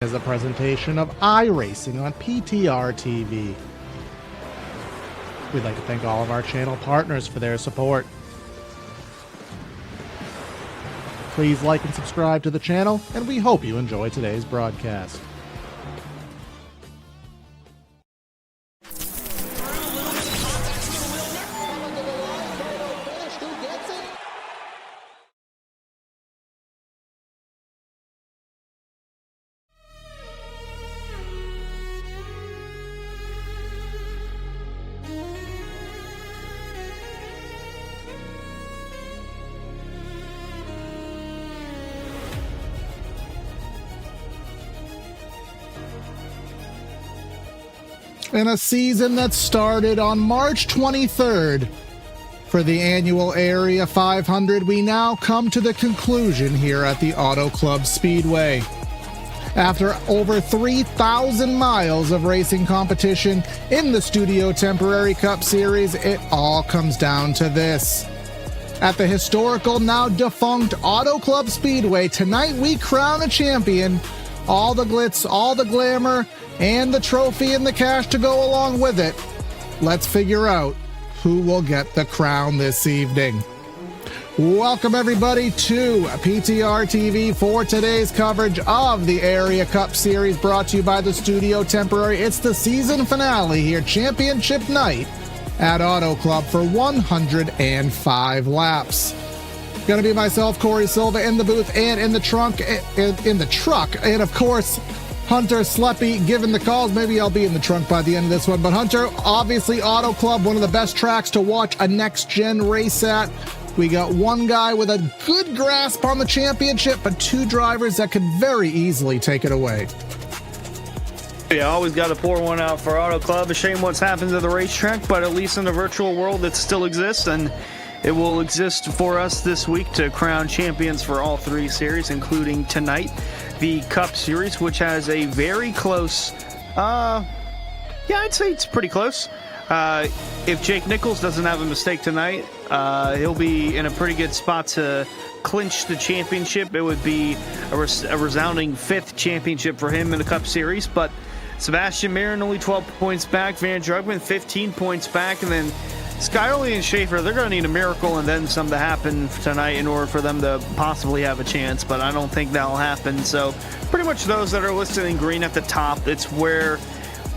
Is a presentation of iRacing on PTR TV. We'd like to thank all of our channel partners for their support. Please like and subscribe to the channel, and we hope you enjoy today's broadcast. In a season that started on March 23rd for the annual Area 500, we now come to the conclusion here at the Auto Club Speedway. After over 3,000 miles of racing competition in the Studio Temporary Cup Series, it all comes down to this. At the historical, now defunct Auto Club Speedway, tonight we crown a champion. All the glitz, all the glamour, and the trophy and the cash to go along with it. Let's figure out who will get the crown this evening. Welcome everybody to PTR TV for today's coverage of the Area Cup Series, brought to you by the Studio Temporary. It's the season finale here, championship night at Auto Club for 105 laps. Gonna be myself, Corey Silva, in the booth and in the truck, and of course Hunter Sleppy giving the calls. Maybe I'll be in the trunk by the end of this one. But Hunter, obviously Auto Club, one of the best tracks to watch a next-gen race at. We got one guy with a good grasp on the championship, but two drivers that could very easily take it away. Yeah, always got to pour one out for Auto Club. A shame what's happened to the racetrack, but at least in the virtual world it still exists, and it will exist for us this week to crown champions for all three series, including tonight, the Cup Series, which has a very close, yeah, I'd say it's pretty close. If Jake Nichols doesn't have a mistake tonight, he'll be in a pretty good spot to clinch the championship. It would be a resounding fifth championship for him in the Cup Series, but Sebastian Marin only 12 points back, Van Drugman 15 points back, and then Skyoli and Schaefer, they're going to need a miracle and then some to happen tonight in order for them to possibly have a chance, but I don't think that'll happen. So pretty much those that are listed in green at the top, it's where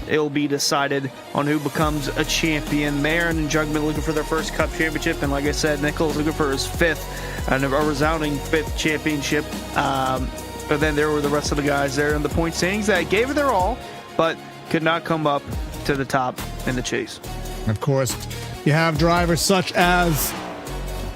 it'll be decided on who becomes a champion. Marin and Jugman looking for their first Cup championship, and like I said, Nichols looking for his fifth, and a resounding fifth championship. But then there were the rest of the guys there in the point standings that gave it their all, but could not come up to the top in the chase. Of course, you have drivers such as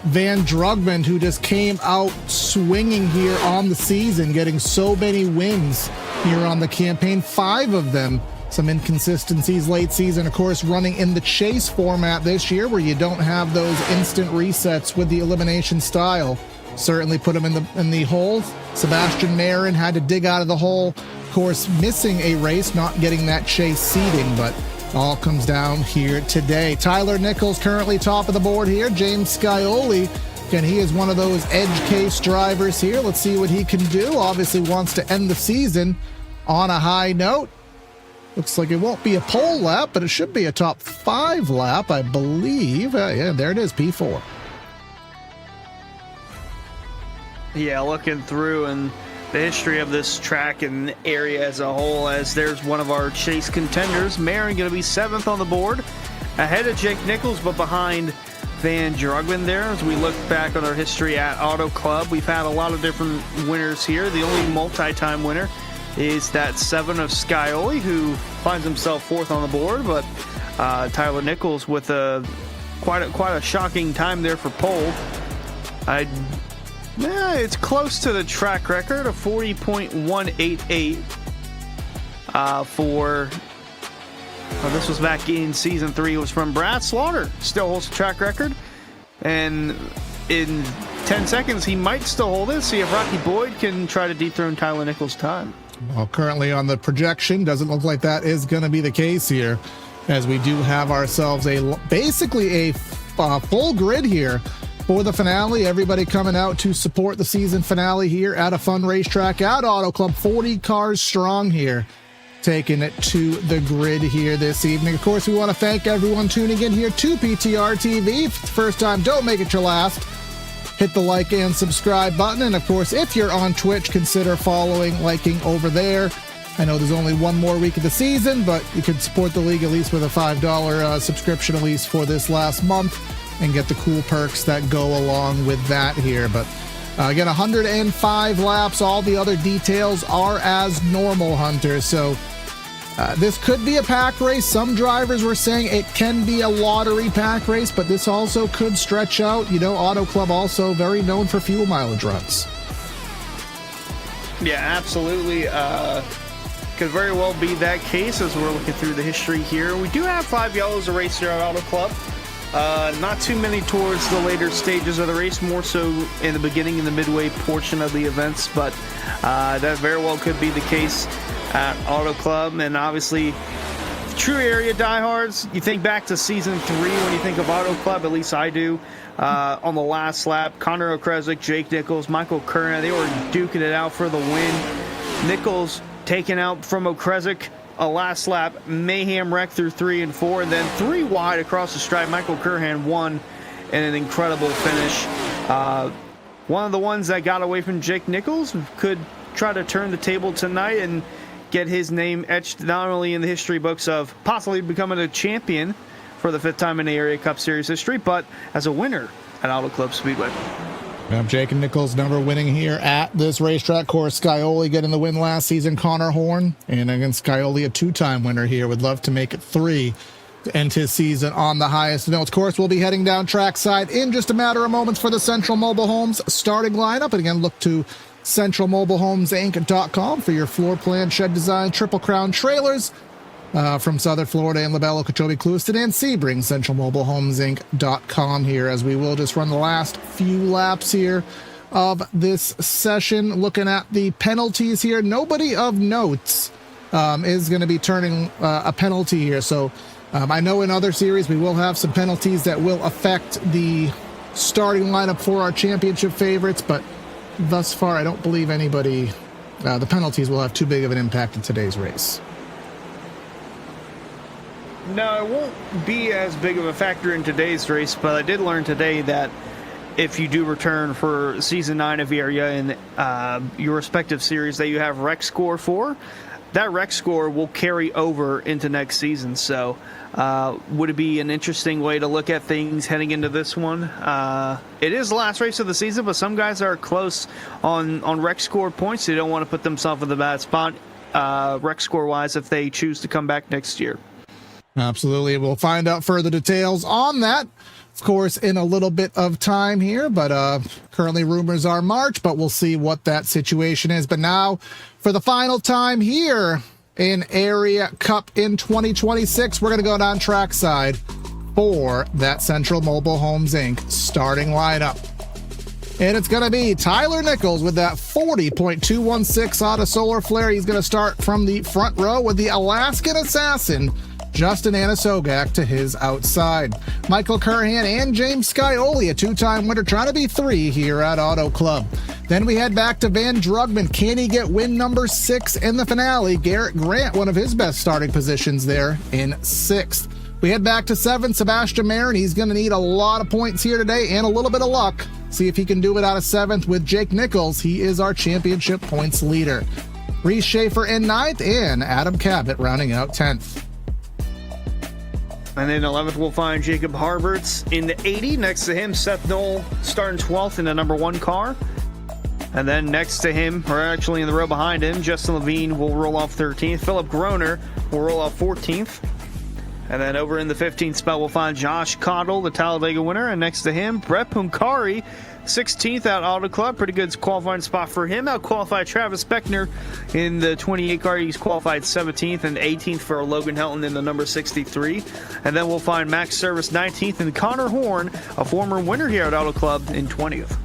Van Drugman, who just came out swinging here on the season, getting so many wins here on the campaign, 5 of them. Some inconsistencies late season, of course, running in the chase format this year, where you don't have those instant resets with the elimination style. Certainly put him in the hole. Sebastian Marin had to dig out of the hole, of course, missing a race, not getting that chase seeding, but all comes down here today. Tyler Nichols currently top of the board here. James Scioli, again, he is one of those edge case drivers here. Let's see what he can do. Obviously wants to end the season on a high note. Looks like it won't be a pole lap, but it should be a top 5 lap, I believe. Yeah, there it is, P4. Yeah, looking through and the history of this track and area as a whole, as there's one of our chase contenders. Marin going to be 7th on the board, ahead of Jake Nichols, but behind Van Drugman there. As we look back on our history at Auto Club, we've had a lot of different winners here. The only multi-time winner is that 7 of Scioli, who finds himself 4th on the board, but Tyler Nichols with quite a shocking time there for pole. Yeah, it's close to the track record of 40.188 this was back in season 3. It was from Brad Slaughter. Still holds the track record, and in 10 seconds he might still hold it. See if Rocky Boyd can try to dethrone Tyler Nichols' time. Well, currently on the projection, doesn't look like that is going to be the case here, as we do have ourselves basically a full grid here for the finale. Everybody coming out to support the season finale here at a fun racetrack at Auto Club. 40 cars strong here, taking it to the grid here this evening. Of course, we want to thank everyone tuning in here to PTR TV. If it's the first time, don't make it your last. Hit the like and subscribe button. And of course, if you're on Twitch, consider following, liking over there. I know there's only one more week of the season, but you can support the league at least with a $5 subscription at least for this last month and get the cool perks that go along with that here. But again, 105 laps. All the other details are as normal, Hunter. So this could be a pack race. Some drivers were saying it can be a lottery pack race, but this also could stretch out. You know, Auto Club also very known for fuel mileage runs. Yeah, absolutely. Could very well be that case as we're looking through the history here. We do have 5 yellows to race here at Auto Club. Not too many towards the later stages of the race, more so in the beginning and the midway portion of the events, but that very well could be the case at Auto Club. And obviously, true area diehards, you think back to season 3 when you think of Auto Club, at least I do. On the last lap, Connor Okrezik, Jake Nichols, Michael Curran, they were duking it out for the win. Nichols taken out from Okrezik. A last lap mayhem wreck through 3 and 4, and then 3 wide across the stripe. Michael Curran won in an incredible finish. One of the ones that got away from Jake Nichols could try to turn the table tonight and get his name etched not only in the history books of possibly becoming a champion for the 5th time in the Area Cup Series history, but as a winner at Auto Club Speedway. Jake and Nichols never winning here at this racetrack. Of course, Scioli getting the win last season, Connor Horn, and against Scioli, a 2-time winner here. Would love to make it 3 to end his season on the highest notes. Of course, we'll be heading down trackside in just a matter of moments for the Central Mobile Homes starting lineup. And again, look to centralmobilehomeinc.com for your floor plan, shed design, Triple Crown trailers from Southern Florida and Labella, Okeechobee, Clewiston, and Sebring. centralmobilehomeinc.com here, as we will just run the last few laps here of this session. Looking at the penalties here, nobody of notes is going to be turning a penalty here. So I know in other series we will have some penalties that will affect the starting lineup for our championship favorites, but thus far I don't believe anybody, the penalties will have too big of an impact in today's race. No, it won't be as big of a factor in today's race, but I did learn today that if you do return for Season 9 of Area in your respective series that you have rec score for, that rec score will carry over into next season. So would it be an interesting way to look at things heading into this one? It is the last race of the season, but some guys are close on rec score points. They don't want to put themselves in the bad spot rec score-wise if they choose to come back next year. Absolutely. We'll find out further details on that, of course, in a little bit of time here. But currently rumors are March, but we'll see what that situation is. But now, for the final time here in Area Cup in 2026, we're going to go down trackside for that Central Mobile Homes Inc. starting lineup. And it's going to be Tyler Nichols with that 40.216 Auto Solar Flare. He's going to start from the front row with the Alaskan Assassin, Justin Anisogak, to his outside. Michael Curran and James Scioli, a 2-time winner, trying to be 3 here at Auto Club. Then we head back to Van Drugman. Can he get win number 6 in the finale? Garrett Grant, one of his best starting positions there, in 6th. We head back to 7, Sebastian Marin. He's going to need a lot of points here today and a little bit of luck. See if he can do it out of 7th with Jake Nichols. He is our championship points leader. Reese Schaefer in 9th and Adam Cabot rounding out 10th. And in 11th, we'll find Jacob Harberts in the 80. Next to him, Seth Knoll starting 12th in the number 1 car. And then next to him, or actually in the row behind him, Justin Levine will roll off 13th. Philip Groner will roll off 14th. And then over in the 15th spot, we'll find Josh Cottle, the Talladega winner. And next to him, Brett Punkari, 16th at Auto Club. Pretty good qualifying spot for him. Out-qualified Travis Beckner in the 28 car. He's qualified 17th and 18th for Logan Helton in the number 63. And then we'll find Max Service 19th and Connor Horn, a former winner here at Auto Club, in 20th.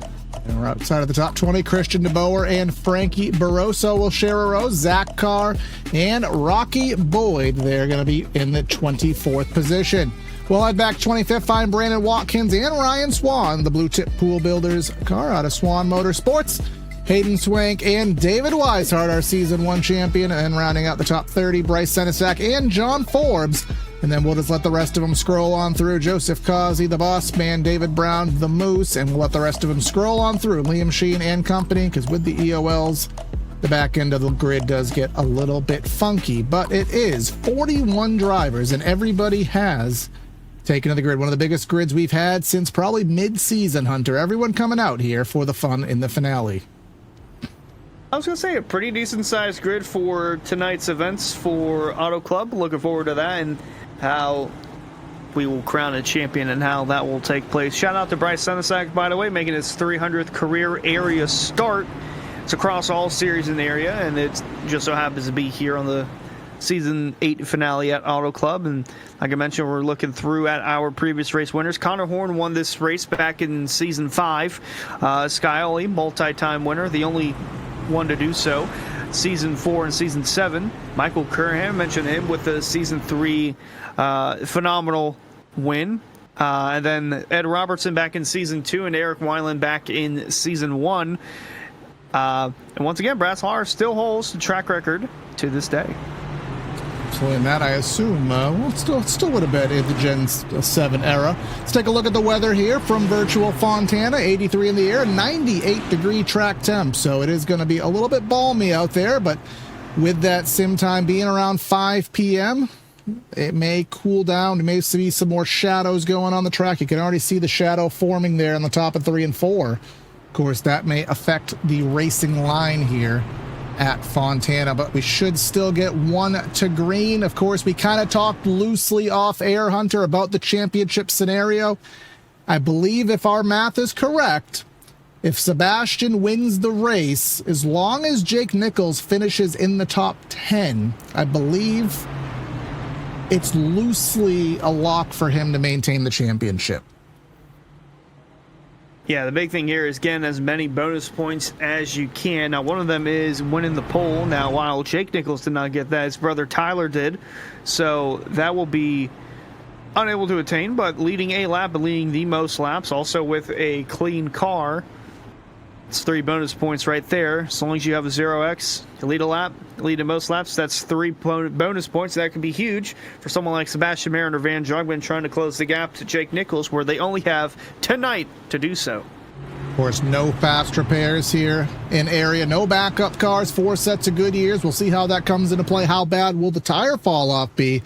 And we're outside of the top 20. Christian DeBoer and Frankie Barroso will share a row. Zach Carr and Rocky Boyd, they're going to be in the 24th position. We'll head back 25th, find Brandon Watkins and Ryan Swan, the Blue Chip Pool Builders car out of Swan Motorsports. Hayden Swank and David Weishart, our Season 1 champion, and rounding out the top 30, Bryce Senesac and John Forbes. And then we'll just let the rest of them scroll on through. Joseph Causey, the Boss Man, David Brown, the Moose, and we'll let the rest of them scroll on through. Liam Sheen and company, because with the EOLs, the back end of the grid does get a little bit funky. But it is 41 drivers, and everybody has taken to the grid. One of the biggest grids we've had since probably mid-season, Hunter. Everyone coming out here for the fun in the finale. I was going to say a pretty decent-sized grid for tonight's events for Auto Club. Looking forward to that and how we will crown a champion and how that will take place. Shout out to Bryce Senesac, by the way, making his 300th career area start. It's across all series in the area, and it just so happens to be here on the Season 8 finale at Auto Club. And like I mentioned, we're looking through at our previous race winners. Connor Horn won this race back in Season 5. Sky Ollie, multi-time winner, the only one to do so. Season 4 and Season 7. Michael Curran, mentioned him with the Season 3 phenomenal win. And then Ed Robertson back in Season 2 and Eric Wineland back in Season 1. And once again, Brass Har still holds the track record to this day. So in that, I assume, still would have been in the Gen 7 era. Let's take a look at the weather here from virtual Fontana. 83 in the air, 98-degree track temp. So it is going to be a little bit balmy out there, but with that sim time being around 5 p.m., it may cool down. You may see some more shadows going on the track. You can already see the shadow forming there on the top of 3 and 4. Of course, that may affect the racing line here at Fontana, but we should still get 1 to green. Of course, we kind of talked loosely off air, Hunter, about the championship scenario. I believe if our math is correct, if Sebastian wins the race, as long as Jake Nichols finishes in the top 10, I believe it's loosely a lock for him to maintain the championship. Yeah, the big thing here is getting as many bonus points as you can. Now, one of them is winning the pole. Now, while Jake Nichols did not get that, his brother Tyler did. So that will be unable to attain, but leading a lap and leading the most laps, also with a clean car. It's 3 bonus points right there. As long as you have a 0x, you lead a lap, lead in most laps, that's 3 bonus points. That can be huge for someone like Sebastian Marin or Van Jogman trying to close the gap to Jake Nichols, where they only have tonight to do so. Of course, no fast repairs here in area, no backup cars, 4 sets of Goodyears. We'll see how that comes into play. How bad will the tire fall off be?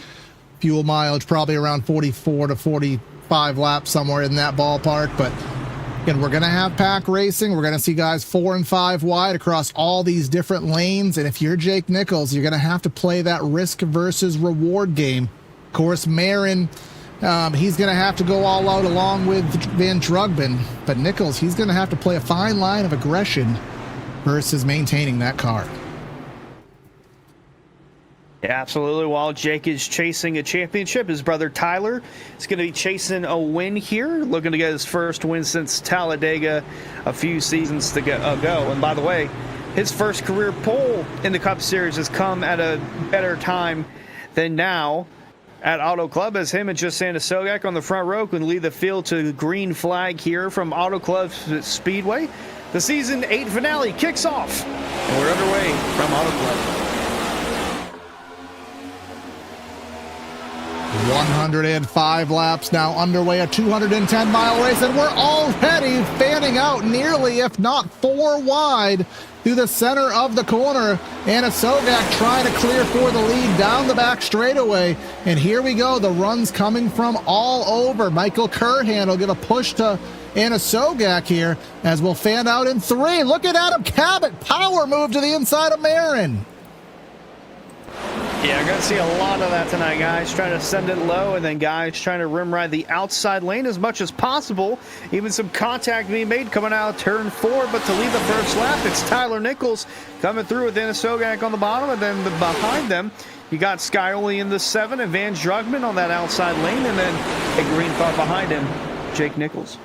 Fuel mileage probably around 44 to 45 laps, somewhere in that ballpark, but again, we're going to have pack racing. We're going to see guys 4 and 5 wide across all these different lanes. And if you're Jake Nichols, you're going to have to play that risk versus reward game. Of course, Marin, he's going to have to go all out along with Van Drugman. But Nichols, he's going to have to play a fine line of aggression versus maintaining that car. Yeah, absolutely. While Jake is chasing a championship, his brother Tyler is going to be chasing a win here, looking to get his first win since Talladega a few seasons ago. And by the way, his first career pole in the Cup Series has come at a better time than now at Auto Club, as him and Jacinda Sogak on the front row can lead the field to the green flag here from Auto Club Speedway. The Season 8 finale kicks off, and we're underway from Auto Club. 105 laps now underway, a 210-mile race, and we're already fanning out nearly, if not 4 wide, through the center of the corner. Anna Sogak trying to clear for the lead down the back straightaway. And here we go, the runs coming from all over. Michael Curhan will give a push to Anna Sogak here as we'll fan out in 3. Look at Adam Cabot, power move to the inside of Marin. Yeah, we're going to see a lot of that tonight, guys. Trying to send it low, and then guys trying to rim ride the outside lane as much as possible. Even some contact being made coming out of turn 4, but to lead the first lap, it's Tyler Nichols coming through with Anna Sogak on the bottom, and then behind them, you got Skyoli in the 7 and Van Drugman on that outside lane, and then a green car behind him, Jake Nichols.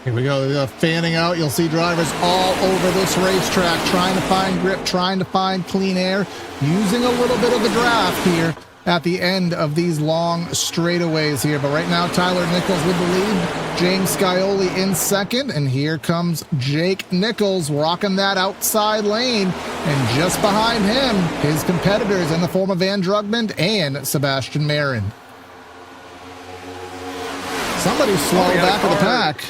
Here we go, fanning out. You'll see drivers all over this racetrack trying to find grip, trying to find clean air, using a little bit of the draft here at the end of these long straightaways here. But right now, Tyler Nichols with the lead. James Scioli in second. And here comes Jake Nichols rocking that outside lane. And just behind him, his competitors in the form of Van Drugman and Sebastian Marin. Somebody slow back of the pack.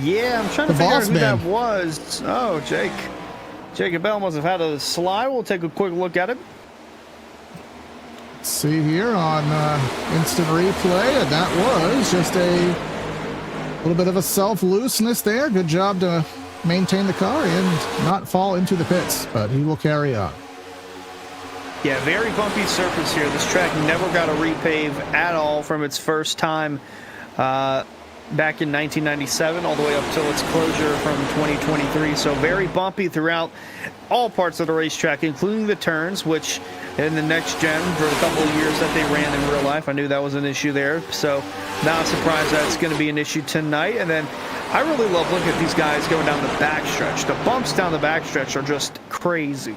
Yeah, I'm trying to figure out who that was. Oh, Jacob Bell must have had a slide. We'll take a quick look at it. Let's see here on instant replay, and that was just a little bit of a self-looseness there. Good job to maintain the car and not fall into the pits, but he will carry on. Yeah, very bumpy surface here. This track never got a repave at all from its first time back in 1997 all the way up till its closure from 2023. So very bumpy throughout all parts of the racetrack, including the turns, which in the next gen for a couple of years that they ran in real life, I knew that was an issue there. So not surprised that's going to be an issue tonight. And then I really love looking at these guys going down the backstretch. The bumps down the backstretch are just crazy.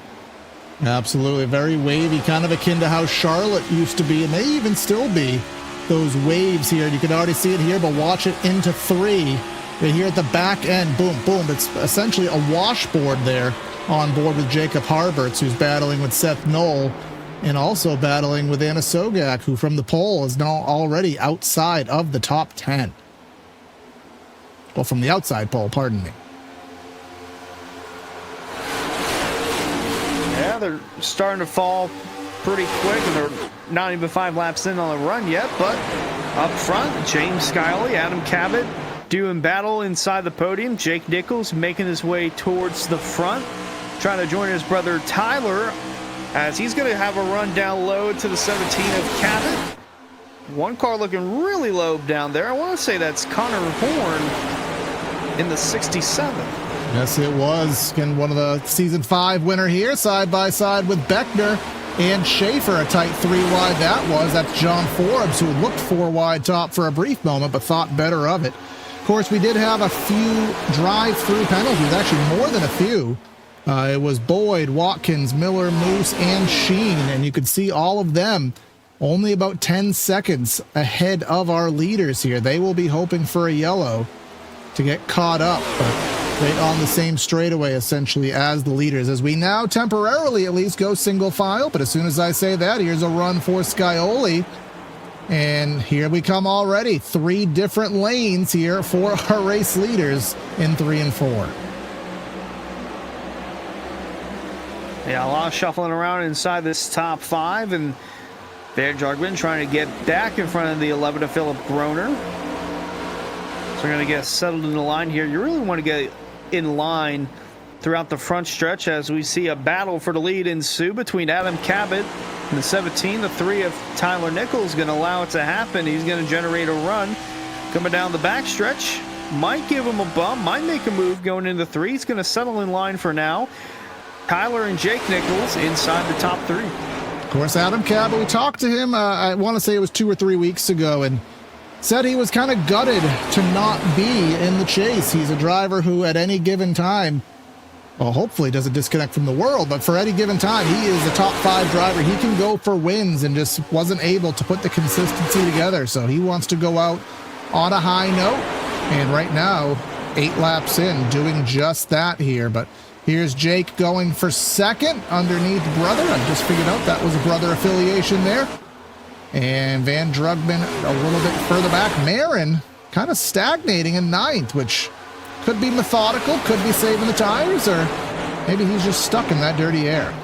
Absolutely. Very wavy, kind of akin to how Charlotte used to be, and they even still be. Those waves here, you can already see it here, but watch it into three. Right here at the back end, boom, boom. It's essentially a washboard there on board with Jacob Harberts, who's battling with Seth Knoll and also battling with Anna Sogak, who from the pole is now already outside of the top 10. Well, from the outside pole, pardon me. Yeah, they're starting to fall pretty quick, and they're not even 5 laps in on the run yet, but up front, James Scioli, Adam Cabot doing battle inside the podium. Jake Nichols making his way towards the front, trying to join his brother Tyler as he's going to have a run down low to the 17 of Cabot. One car looking really low down there. I want to say that's Connor Horn in the 67. Yes, it was. Again, one of the Season 5 winner here, side by side with Beckner and Schaefer, a tight 3 wide that was. That's John Forbes, who looked 4 wide top for a brief moment, but thought better of it. Of course, we did have a few drive-through penalties, actually more than a few. It was Boyd, Watkins, Miller, Moose, and Sheen, and you could see all of them only about 10 seconds ahead of our leaders here. They will be hoping for a yellow to get caught up, but right on the same straightaway essentially as the leaders, as we now temporarily at least go single file. But as soon as I say that, here's a run for Scioli, and here we come already. 3 different lanes here for our race leaders in 3 and 4. Yeah, a lot of shuffling around inside this top 5, and Van Drugman trying to get back in front of the 11 of Philip Groner. So we're going to get settled in the line here. You really want to get in line throughout the front stretch as we see a battle for the lead ensue between Adam Cabot and the 17. The 3 of Tyler Nichols going to allow it to happen. He's going to generate a run coming down the back stretch. Might give him a bump, might make a move going into 3. He's going to settle in line for now. Tyler and Jake Nichols inside the top 3. Of course, Adam Cabot, we talked to him, I want to say it was 2 or 3 weeks ago, and said he was kind of gutted to not be in the chase. He's a driver who at any given time, well, hopefully doesn't disconnect from the world, but for any given time, he is a top 5 driver. He can go for wins and just wasn't able to put the consistency together. So he wants to go out on a high note. And right now, 8 laps in, doing just that here. But here's Jake going for second underneath brother. I just figured out that was a brother affiliation there. And Van Drugman a little bit further back. Marin kind of stagnating in 9th, which could be methodical, could be saving the tires, or maybe he's just stuck in that dirty air.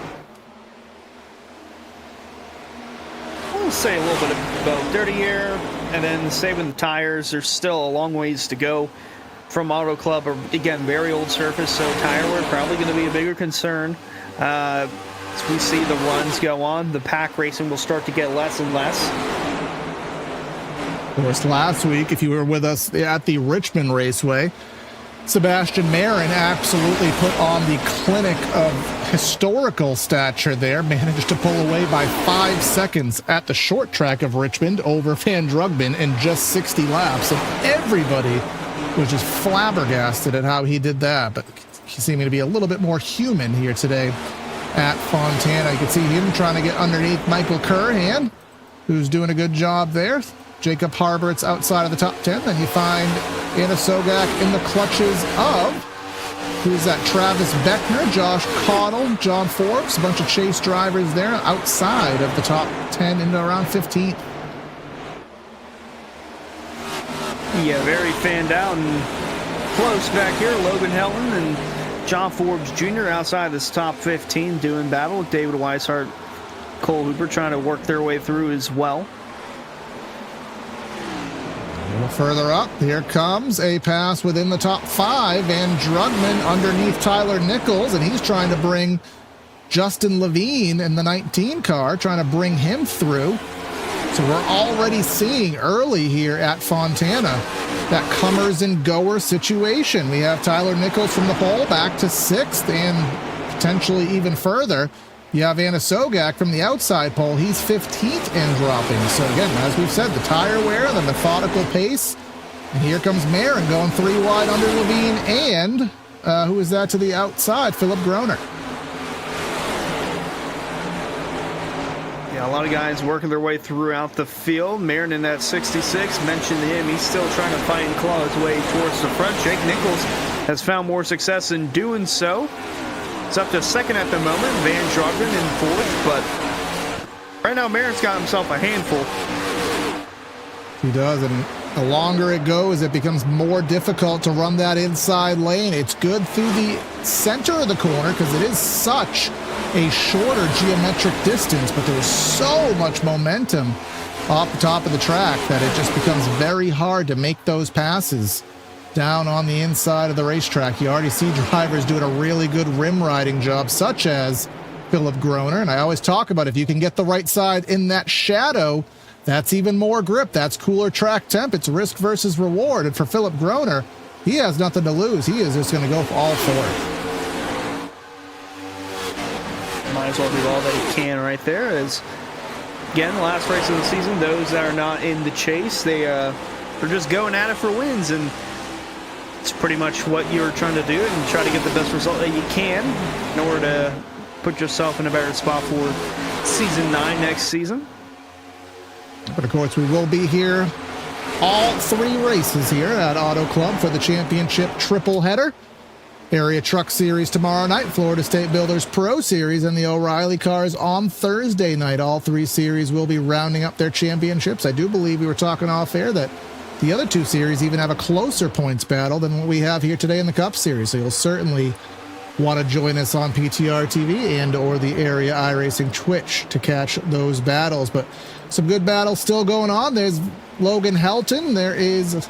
I'll say a little bit of both. Dirty air and then saving the tires. There's still a long ways to go from Auto Club. Again, very old surface, so tire wear probably going to be a bigger concern. As we see the runs go on, the pack racing will start to get less and less. Of course, last week, if you were with us at the Richmond Raceway, Sebastian Marin absolutely put on the clinic of historical stature there, managed to pull away by 5 seconds at the short track of Richmond over Van Drugman in just 60 laps. And everybody was just flabbergasted at how he did that. But he's seeming to be a little bit more human here today at Fontana. You can see him trying to get underneath Michael Curhan. who's doing a good job there. Jacob Harbert's outside of the top 10. Then you find Anna Sogak in the clutches of, who's that? Travis Beckner, Josh Caudle, John Forbes, a bunch of chase drivers there outside of the top 10 into around 15th. Yeah, very fanned out and close back here. Logan Helen and John Forbes Jr. outside this top 15 doing battle with David Weishart, Cole Hooper trying to work their way through as well. A little further up, here comes a pass within the top 5. Van Drugman underneath Tyler Nichols, and he's trying to bring Justin Levine in the 19 car, trying to bring him through. So we're already seeing early here at Fontana that comers and goers situation. We have Tyler Nichols from the pole back to 6th and potentially even further. You have Anna Sogak from the outside pole. He's 15th and dropping. So again, as we've said, the tire wear, the methodical pace. And here comes Marin going 3 wide under Levine and who is that to the outside? Philip Groner. Yeah, a lot of guys working their way throughout the field. Marin in that 66, mentioned him. He's still trying to fight and claw his way towards the front. Jake Nichols has found more success in doing so. It's up to 2nd at the moment. Van Drugman in 4th, but right now Marin's got himself a handful. He does, and the longer it goes, it becomes more difficult to run that inside lane. It's good through the center of the corner because it is such a shorter geometric distance, but there's so much momentum off the top of the track that it just becomes very hard to make those passes down on the inside of the racetrack. You already see drivers doing a really good rim riding job, such as Philip Groner. And I always talk about if you can get the right side in that shadow, that's even more grip. That's cooler track temp. It's risk versus reward. And for Philip Groner, he has nothing to lose. He is just going to go all for it. Might as well do all that he can right there. As again, the last race of the season, those that are not in the chase, they are just going at it for wins. And it's pretty much what you're trying to do and try to get the best result that you can in order to put yourself in a better spot for season 9 next season. But of course, we will be here all 3 races here at Auto Club for the championship triple header. Area Truck Series tomorrow night, Florida State Builders Pro Series, and the O'Reilly cars on Thursday night. All 3 series will be rounding up their championships. I do believe we were talking off air that the other 2 series even have a closer points battle than what we have here today in the Cup Series. So you'll certainly want to join us on PTR TV and or the Area iRacing Twitch to catch those battles. But some good battles still going on. There's Logan Helton. There is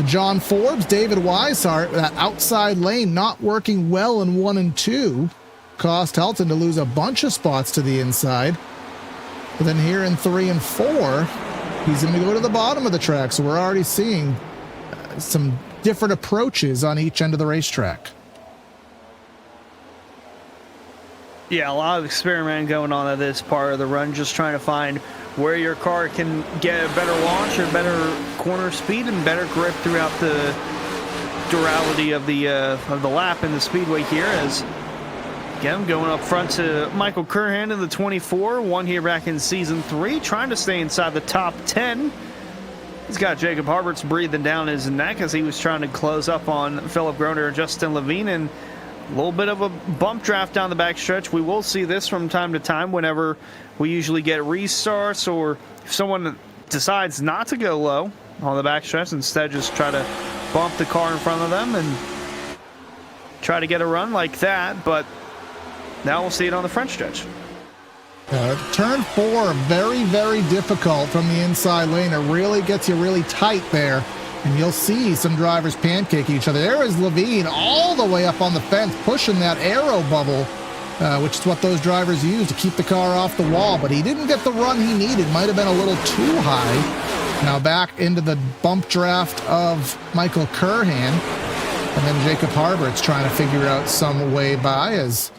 John Forbes, David Weishart. That outside lane not working well in 1 and 2. Cost Helton to lose a bunch of spots to the inside. But then here in 3 and 4, he's going to go to the bottom of the track. So we're already seeing some different approaches on each end of the racetrack. Yeah, a lot of experimenting going on at this part of the run, just trying to find where your car can get a better launch or better corner speed and better grip throughout the durality of the lap in the speedway here. As again, going up front to Michael Curhan in the 24, won here back in season 3, trying to stay inside the top 10. He's got Jacob Harbert's breathing down his neck as he was trying to close up on Philip Groner and Justin Levine, and a little bit of a bump draft down the backstretch. We will see this from time to time whenever we usually get restarts, or if someone decides not to go low on the backstretch, instead just try to bump the car in front of them and try to get a run like that. But now we'll see it on the front stretch. Turn 4, very, very difficult from the inside lane. It really gets you really tight there. And you'll see some drivers pancake each other. There is Levine all the way up on the fence, pushing that aero bubble, which is what those drivers use to keep the car off the wall. But he didn't get the run he needed. Might have been a little too high. Now back into the bump draft of Michael Curhan. And then Jacob Harbert's trying to figure out some way by, as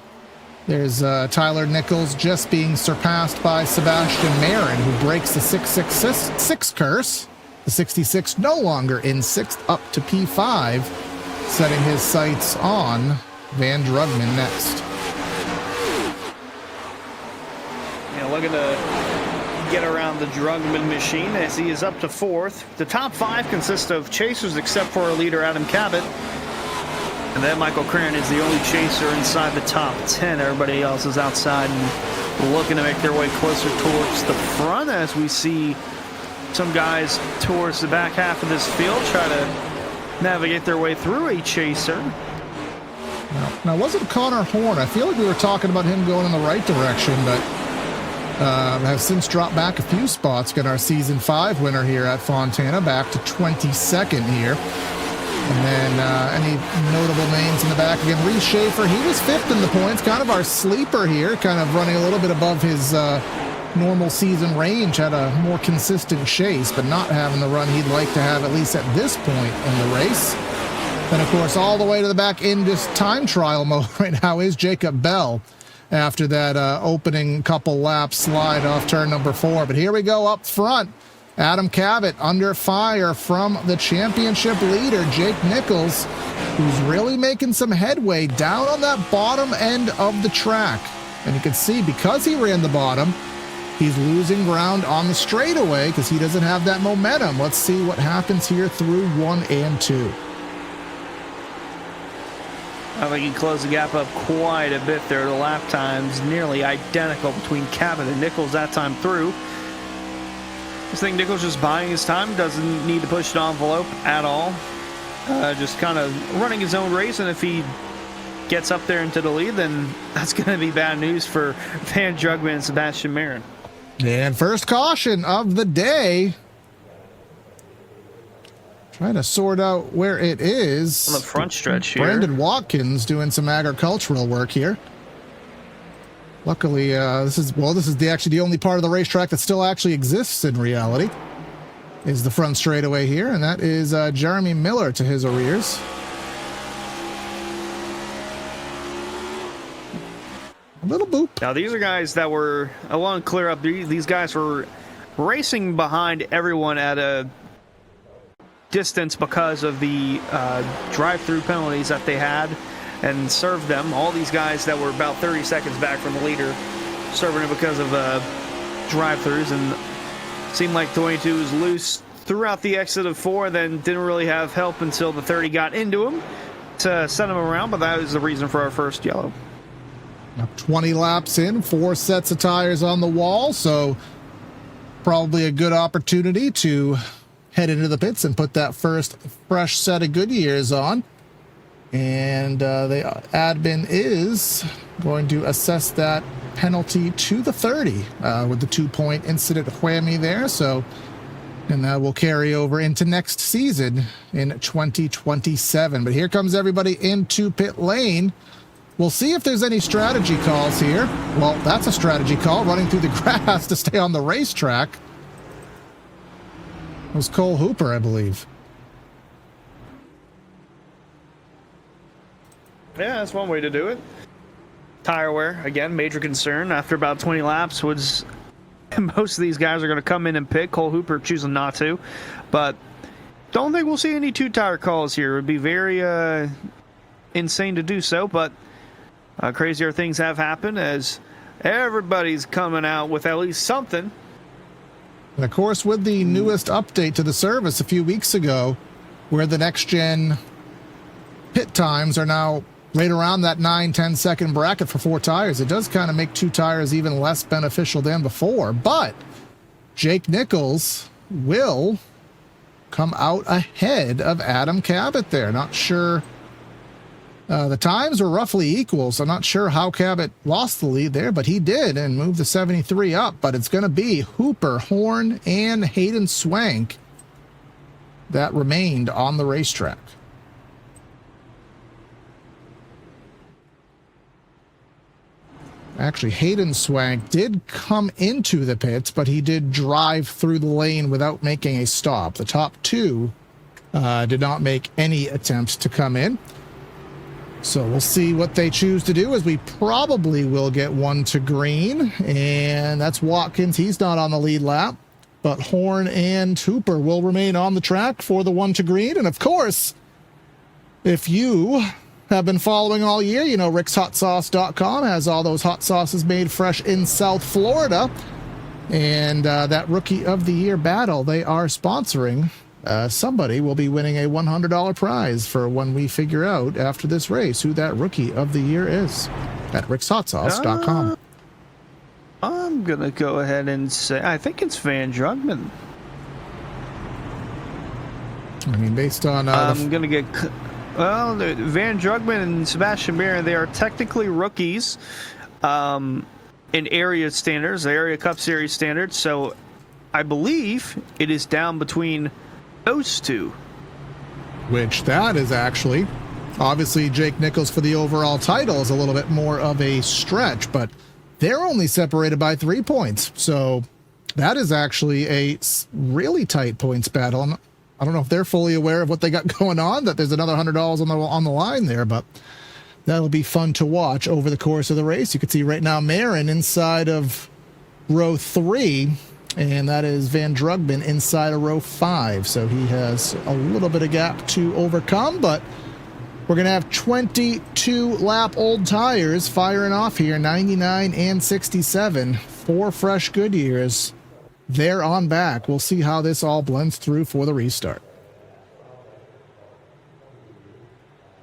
there's Tyler Nichols just being surpassed by Sebastian Marin, who breaks the 666 curse. The 66 no longer in 6th, up to P5, setting his sights on Van Drugman next. Yeah, looking to get around the Drugman machine as he is up to 4th. The top 5 consist of chasers except for our leader Adam Cabot. And then Michael Cran is the only chaser inside the top 10. Everybody else is outside and looking to make their way closer towards the front as we see some guys towards the back half of this field try to navigate their way through a chaser. Now, wasn't Connor Horn? I feel like we were talking about him going in the right direction, but has since dropped back a few spots. Got our Season 5 winner here at Fontana, back to 22nd here. And then any notable names in the back? Again, Reese Schaefer, he was 5th in the points, kind of our sleeper here, kind of running a little bit above his normal season range, had a more consistent chase, but not having the run he'd like to have, at least at this point in the race. Then, of course, all the way to the back in this time trial mode right now is Jacob Bell after that opening couple laps slide off turn number 4. But here we go up front. Adam Cabot under fire from the championship leader, Jake Nichols, who's really making some headway down on that bottom end of the track. And you can see, because he ran the bottom, he's losing ground on the straightaway because he doesn't have that momentum. Let's see what happens here through 1 and 2. I think he closed the gap up quite a bit there. The lap times nearly identical between Cabot and Nichols that time through. I think Nichols just buying his time, doesn't need to push the envelope at all. Just kind of running his own race, and if he gets up there into the lead, then that's going to be bad news for Van Drugman and Sebastian Marin. And first caution of the day. Trying to sort out where it is. On the front stretch here. Brandon Watkins doing some agricultural work here. Luckily, this is actually the only part of the racetrack that still actually exists in reality. Is the front straightaway here, and that is Jeremy Miller to his arrears. A little boop. Now, these are guys that were, I want to clear up, these guys were racing behind everyone at a distance because of the drive-through penalties that they had and served them. All these guys that were about 30 seconds back from the leader serving it because of drive-throughs, and seemed like 22 was loose throughout the exit of 4, then didn't really have help until the 30 got into him to send him around, but that was the reason for our first yellow. Now 20 laps in, 4 sets of tires on the wall, so probably a good opportunity to head into the pits and put that first fresh set of Goodyears on. And the admin is going to assess that penalty to the 30 with the 2-point incident whammy there. So, and that will carry over into next season in 2027. But here comes everybody into pit lane. We'll see if there's any strategy calls here. Well, that's a strategy call, running through the grass to stay on the racetrack. It was Cole Hooper, I believe. Yeah, that's one way to do it. Tire wear, again, major concern. After about 20 laps, most of these guys are going to come in and pit. Cole Hooper choosing not to. But don't think we'll see any 2-tire calls here. It would be very insane to do so, but crazier things have happened as everybody's coming out with at least something. And of course, with the newest update to the service a few weeks ago, where the next-gen pit times are now right around that 9-10 second bracket for 4 tires, it does kind of make 2 tires even less beneficial than before. But Jake Nichols will come out ahead of Adam Cabot there. Not sure. The times were roughly equal, so I'm not sure how Cabot lost the lead there, but he did and moved the 73 up. But it's going to be Hooper, Horn, and Hayden Swank that remained on the racetrack. Actually, Hayden Swank did come into the pits, but he did drive through the lane without making a stop. The top 2 did not make any attempts to come in. So we'll see what they choose to do, as we probably will get 1 to green, and that's Watkins. He's not on the lead lap, but Horn and Hooper will remain on the track for the 1 to green. And of course, if you have been following all year, you know rickshotsauce.com has all those hot sauces made fresh in South Florida. And that Rookie of the Year battle they are sponsoring, somebody will be winning a $100 prize for when we figure out after this race who that Rookie of the Year is at rickshotsauce.com. I'm going to go ahead and say, I think it's Van Drugman. I mean, based on... I'm going to get... Well, Van Drugman and Sebastian Marin, they are technically rookies in area standards, the Area Cup Series standards. So I believe it is down between those two. Which that is actually... Obviously, Jake Nichols for the overall title is a little bit more of a stretch, but they're only separated by 3 points. So that is actually a really tight points battle. I don't know if they're fully aware of what they got going on, that there's another $100 on the line there, but that'll be fun to watch over the course of the race. You can see right now Marin inside of row 3, and that is Van Drugman inside of row 5. So he has a little bit of gap to overcome, but we're going to have 22 lap old tires firing off here, 99 and 67, 4 fresh Goodyears. They're on back. We'll see how this all blends through for the restart.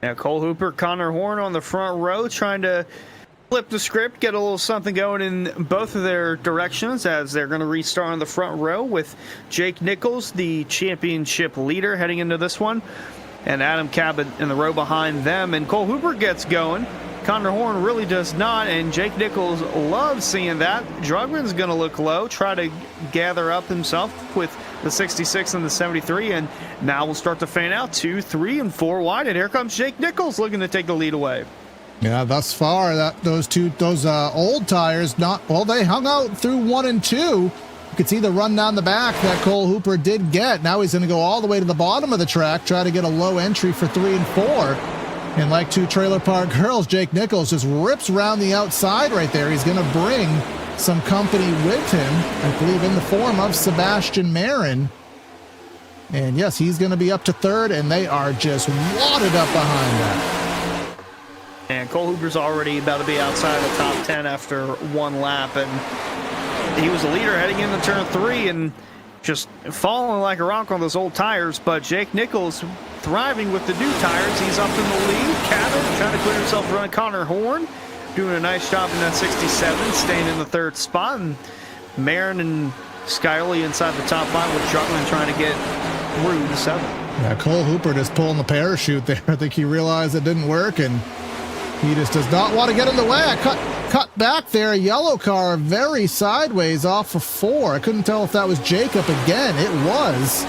Now, Cole Hooper, Connor Horn on the front row trying to flip the script, get a little something going in both of their directions as they're going to restart on the front row with Jake Nichols, the championship leader, heading into this one, and Adam Cabot in the row behind them. And Cole Hooper gets going. Connor Horn really does not, and Jake Nichols loves seeing that. Drugman's going to look low, try to gather up himself with the 66 and the 73, and now we'll start to fan out 2, 3, and 4 wide, and here comes Jake Nichols looking to take the lead away. Yeah, thus far, those old tires, they hung out through 1 and 2. You could see the run down the back that Cole Hooper did get. Now he's going to go all the way to the bottom of the track, try to get a low entry for 3 and 4. And like 2 Trailer Park Girls, Jake Nichols just rips around the outside right there. He's going to bring some company with him, I believe in the form of Sebastian Marin. And yes, he's going to be up to 3rd, and they are just wadded up behind that. And Cole Hooper's already about to be outside the top 10 after 1 lap, and he was the leader heading into turn 3 and just falling like a rock on those old tires. But Jake Nichols thriving with the new tires. He's up in the lead. Cabot trying to clear himself around Connor Horn, doing a nice job in that 67, staying in the 3rd spot. And Marin and Skyley inside the top 5 with Drugman trying to get through the 7. Yeah, Cole Hooper just pulling the parachute there. I think he realized it didn't work, and he just does not want to get in the way. I cut back there. A yellow car very sideways off of 4. I couldn't tell if that was Jacob again. It was.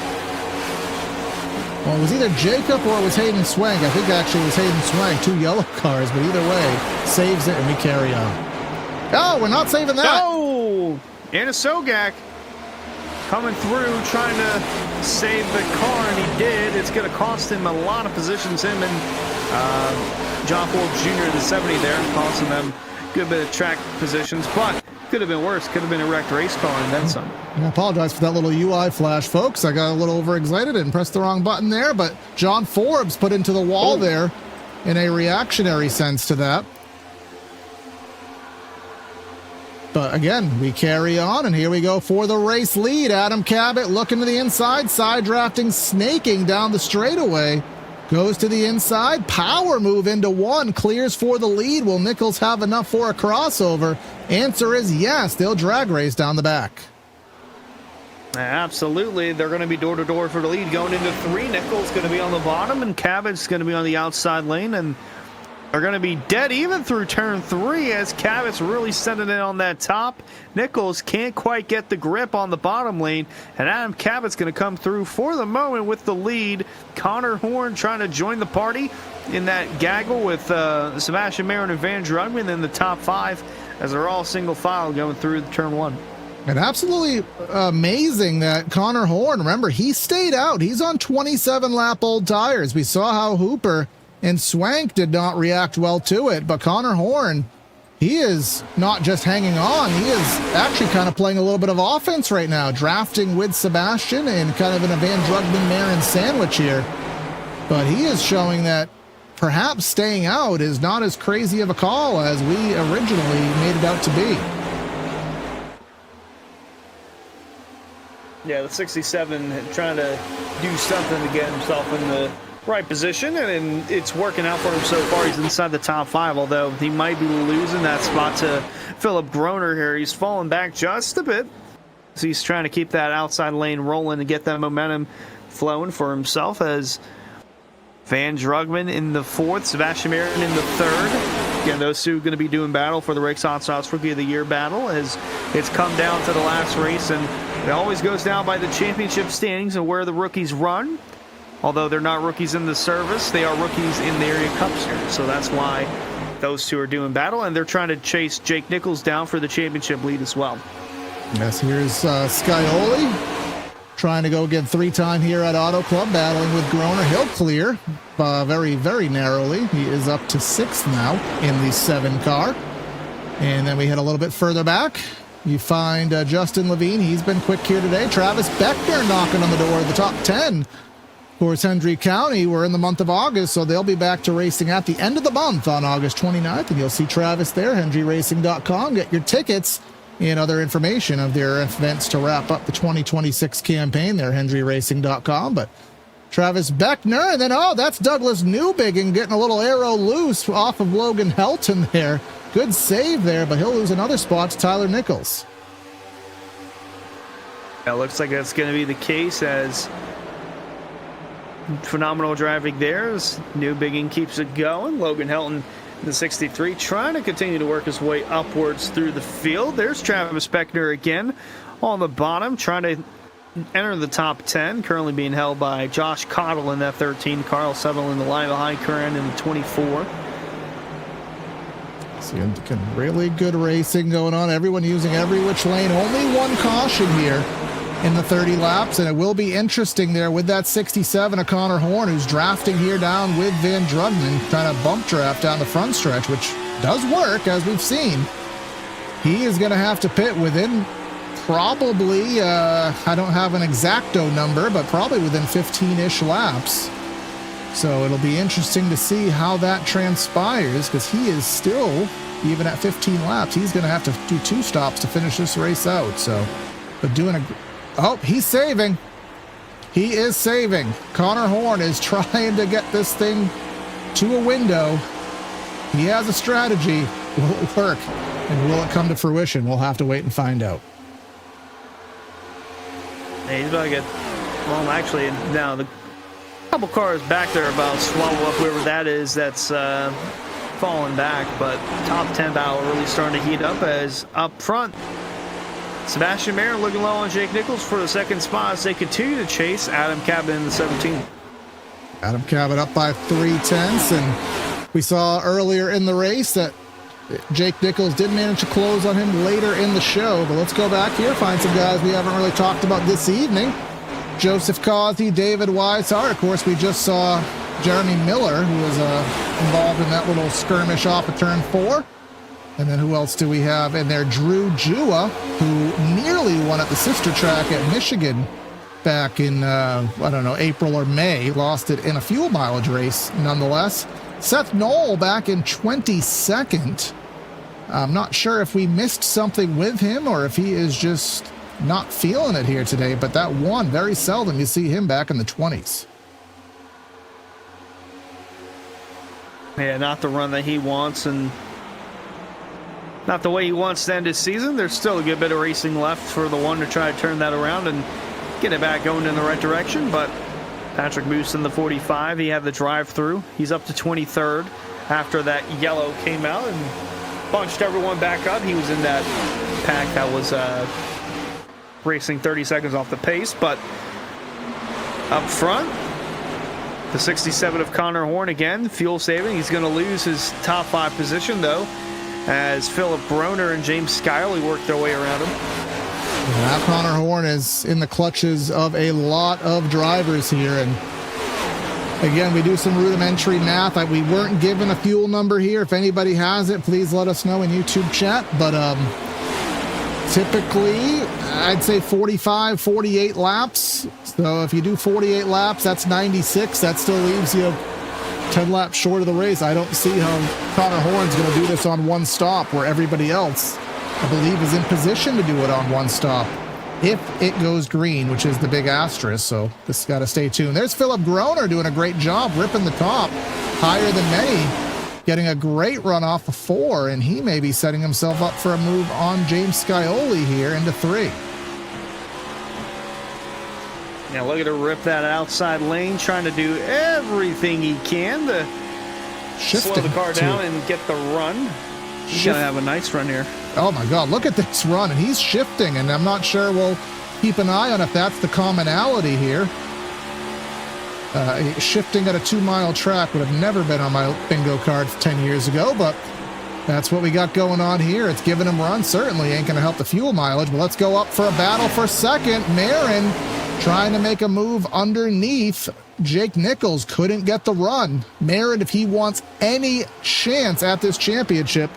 Well, it was either Jacob or it was Hayden Swank. I think actually it was Hayden Swank. 2 yellow cars, but either way, saves it and we carry on. Oh, we're not saving that. Oh, Anna Sogak coming through, trying to save the car, and he did. It's going to cost him a lot of positions, him and John Forbes Jr. in the 70 there, costing them a good bit of track positions, but could have been worse. Could have been a wrecked race car and then some. I apologize for that little UI flash, folks. I got a little overexcited and pressed the wrong button there, but John Forbes put into the wall there in a reactionary sense to that. But again, we carry on, and here we go for the race lead. Adam Cabot looking to the inside, side drafting, snaking down the straightaway. Goes to the inside, power move into 1, clears for the lead. Will Nichols have enough for a crossover? Answer is yes. They'll drag race down the back. Absolutely. They're going to be door-to-door for the lead. Going into 3, Nichols going to be on the bottom, and Cabot's going to be on the outside lane, and they're going to be dead even through turn 3 as Cabot's really sending it on that top. Nichols can't quite get the grip on the bottom lane, and Adam Cabot's going to come through for the moment with the lead. Connor Horn trying to join the party in that gaggle with Sebastian Marin and Van Drugman in the top 5 as they're all single file going through the turn 1. And absolutely amazing that Connor Horn, remember, he stayed out. He's on 27 lap old tires. We saw how Hooper and Swank did not react well to it, but Connor Horn, he is not just hanging on, he is actually kind of playing a little bit of offense right now, drafting with Sebastian and kind of in a Van Drugman-Marin sandwich here. But he is showing that perhaps staying out is not as crazy of a call as we originally made it out to be. Yeah, the 67 trying to do something to get himself in the right position, and it's working out for him so far. He's inside the top 5, although he might be losing that spot to Philip Groner here. He's falling back just a bit. So he's trying to keep that outside lane rolling and get that momentum flowing for himself, as Van Drugman in the 4th, Sebastian Marin in the 3rd. Again, those two are going to be doing battle for the Rick's Hot Sauce Rookie of the Year battle, as it's come down to the last race, and it always goes down by the championship standings and where the rookies run. Although they're not rookies in the service, they are rookies in the Area Cup Series. So that's why those two are doing battle, and they're trying to chase Jake Nichols down for the championship lead as well. Yes, here's Scioli trying to go again 3-time here at Auto Club, battling with Groner. He'll clear very, very narrowly. He is up to 6th now in the 7 car. And then we head a little bit further back. You find Justin Levine. He's been quick here today. Travis Beckner knocking on the door of the top 10. Of course, Hendry County, we're in the month of August, so they'll be back to racing at the end of the month on August 29th, and you'll see Travis there, HendryRacing.com. Get your tickets and other information of their events to wrap up the 2026 campaign there, HendryRacing.com. But Travis Beckner, and then, that's Douglas Newbigin getting a little arrow loose off of Logan Helton there. Good save there, but he'll lose another spot to Tyler Nichols. It looks like that's going to be the case, as phenomenal driving there as Newbigin keeps it going. Logan Helton, the 63, trying to continue to work his way upwards through the field. There's Travis Beckner again on the bottom, trying to enter the top 10, currently being held by Josh Cottle in that 13. Carl Settle in the line behind Curran in the 24. So really good racing going on. Everyone using every which lane. Only one caution here in the 30 laps, and it will be interesting there with that 67 of Connor Horn, who's drafting here down with Van Drugman, trying to bump draft down the front stretch, which does work, as we've seen. He is going to have to pit within probably, I don't have an exacto number, but probably within 15-ish laps. So it'll be interesting to see how that transpires, because he is still, even at 15 laps, he's going to have to do 2 stops to finish this race out. So, but doing a... Oh, he's saving. He is saving. Connor Horn is trying to get this thing to a window. He has a strategy. Will it work? And will it come to fruition? We'll have to wait and find out. Hey, he's about to get... Well, actually, now the couple cars back there about swallow up whoever that is that's falling back. But top 10 battle really starting to heat up, as up front, Sebastian Marin looking low on Jake Nichols for the 2nd spot as they continue to chase Adam Cabot in the 17. Adam Cabot up by 3/10, and we saw earlier in the race that Jake Nichols did manage to close on him later in the show. But let's go back here, find some guys we haven't really talked about this evening. Joseph Causey, David Weishart. Of course, we just saw Jeremy Miller, who was involved in that little skirmish off of turn 4. And then who else do we have in there? Drew Jua, who nearly won at the sister track at Michigan back in, April or May. Lost it in a fuel mileage race, nonetheless. Seth Knoll back in 22nd. I'm not sure if we missed something with him or if he is just not feeling it here today, but that one, very seldom you see him back in the 20s. Yeah, not the run that he wants, and not the way he wants to end his season. There's still a good bit of racing left for the one to try to turn that around and get it back going in the right direction. But Patrick Moose in the 45, he had the drive-through. He's up to 23rd after that yellow came out and bunched everyone back up. He was in that pack that was racing 30 seconds off the pace. But up front, the 67 of Connor Horn again, fuel saving. He's going to lose his top 5 position, though, as Philip Groner and James Scioli work their way around him. Now Connor Horn is in the clutches of a lot of drivers here. And again, we do some rudimentary math. We weren't given a fuel number here. If anybody has it, please let us know in YouTube chat. But typically, I'd say 45, 48 laps. So if you do 48 laps, that's 96. That still leaves you 10 laps short of the race. I don't see how Connor Horn's going to do this on one stop where everybody else, I believe, is in position to do it on one stop. if it goes green, which is the big asterisk, so this got to stay tuned. There's Philip Groner doing a great job, ripping the top higher than many, getting a great run off of 4, and he may be setting himself up for a move on James Scioli here into 3. Now look at her rip that outside lane, trying to do everything he can to slow the car down and get the run. He's going to have a nice run here. Oh my God, look at this run, and he's shifting, and I'm not sure we'll keep an eye on if that's the commonality here. Shifting at a 2-mile track would have never been on my bingo cards 10 years ago, but that's what we got going on here. It's giving him runs. Certainly ain't going to help the fuel mileage, but let's go up for a battle for second. Marin trying to make a move underneath. Jake Nichols couldn't get the run. Marin, if he wants any chance at this championship,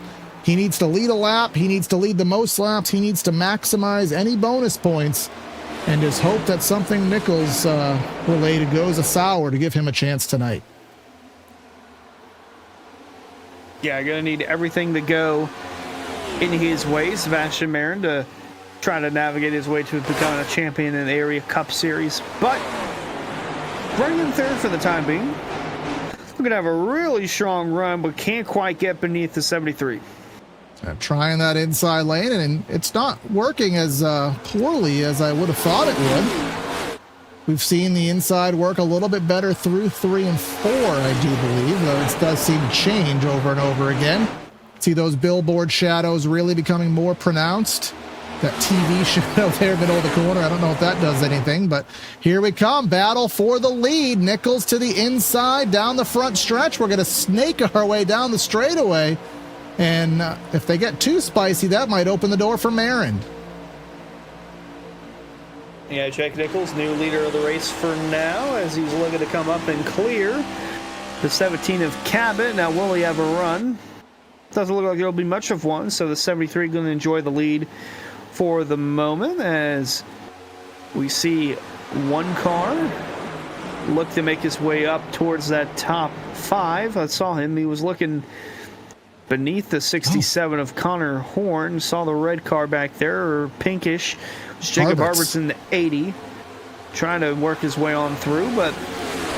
he needs to lead a lap. He needs to lead the most laps. He needs to maximize any bonus points and just hope that something Nichols related goes sour to give him a chance tonight. Yeah, going to need everything to go in his way, Sebastian Marin, to try to navigate his way to becoming a champion in the Area Cup Series. But running in third for the time being. We're going to have a really strong run, but can't quite get beneath the 73. Trying that inside lane, and it's not working as poorly as I would have thought it would. We've seen the inside work a little bit better through 3 and 4, I do believe, though it does seem to change over and over again. See those billboard shadows really becoming more pronounced. That TV shadow there middle of the corner, I don't know if that does anything, but here we come. Battle for the lead. Nichols to the inside, down the front stretch. We're going to snake our way down the straightaway. And if they get too spicy, that might open the door for Marin. Yeah, Jake Nichols, new leader of the race for now, as he's looking to come up and clear the 17 of Cabot. Now, will he have a run? Doesn't look like it'll be much of one, so the 73 going to enjoy the lead for the moment, as we see one car look to make his way up towards that top 5. I saw him. He was looking beneath the 67 of Connor Horn. Saw the red car back there, or pinkish. It's Jacob Harbert's in the 80, trying to work his way on through, but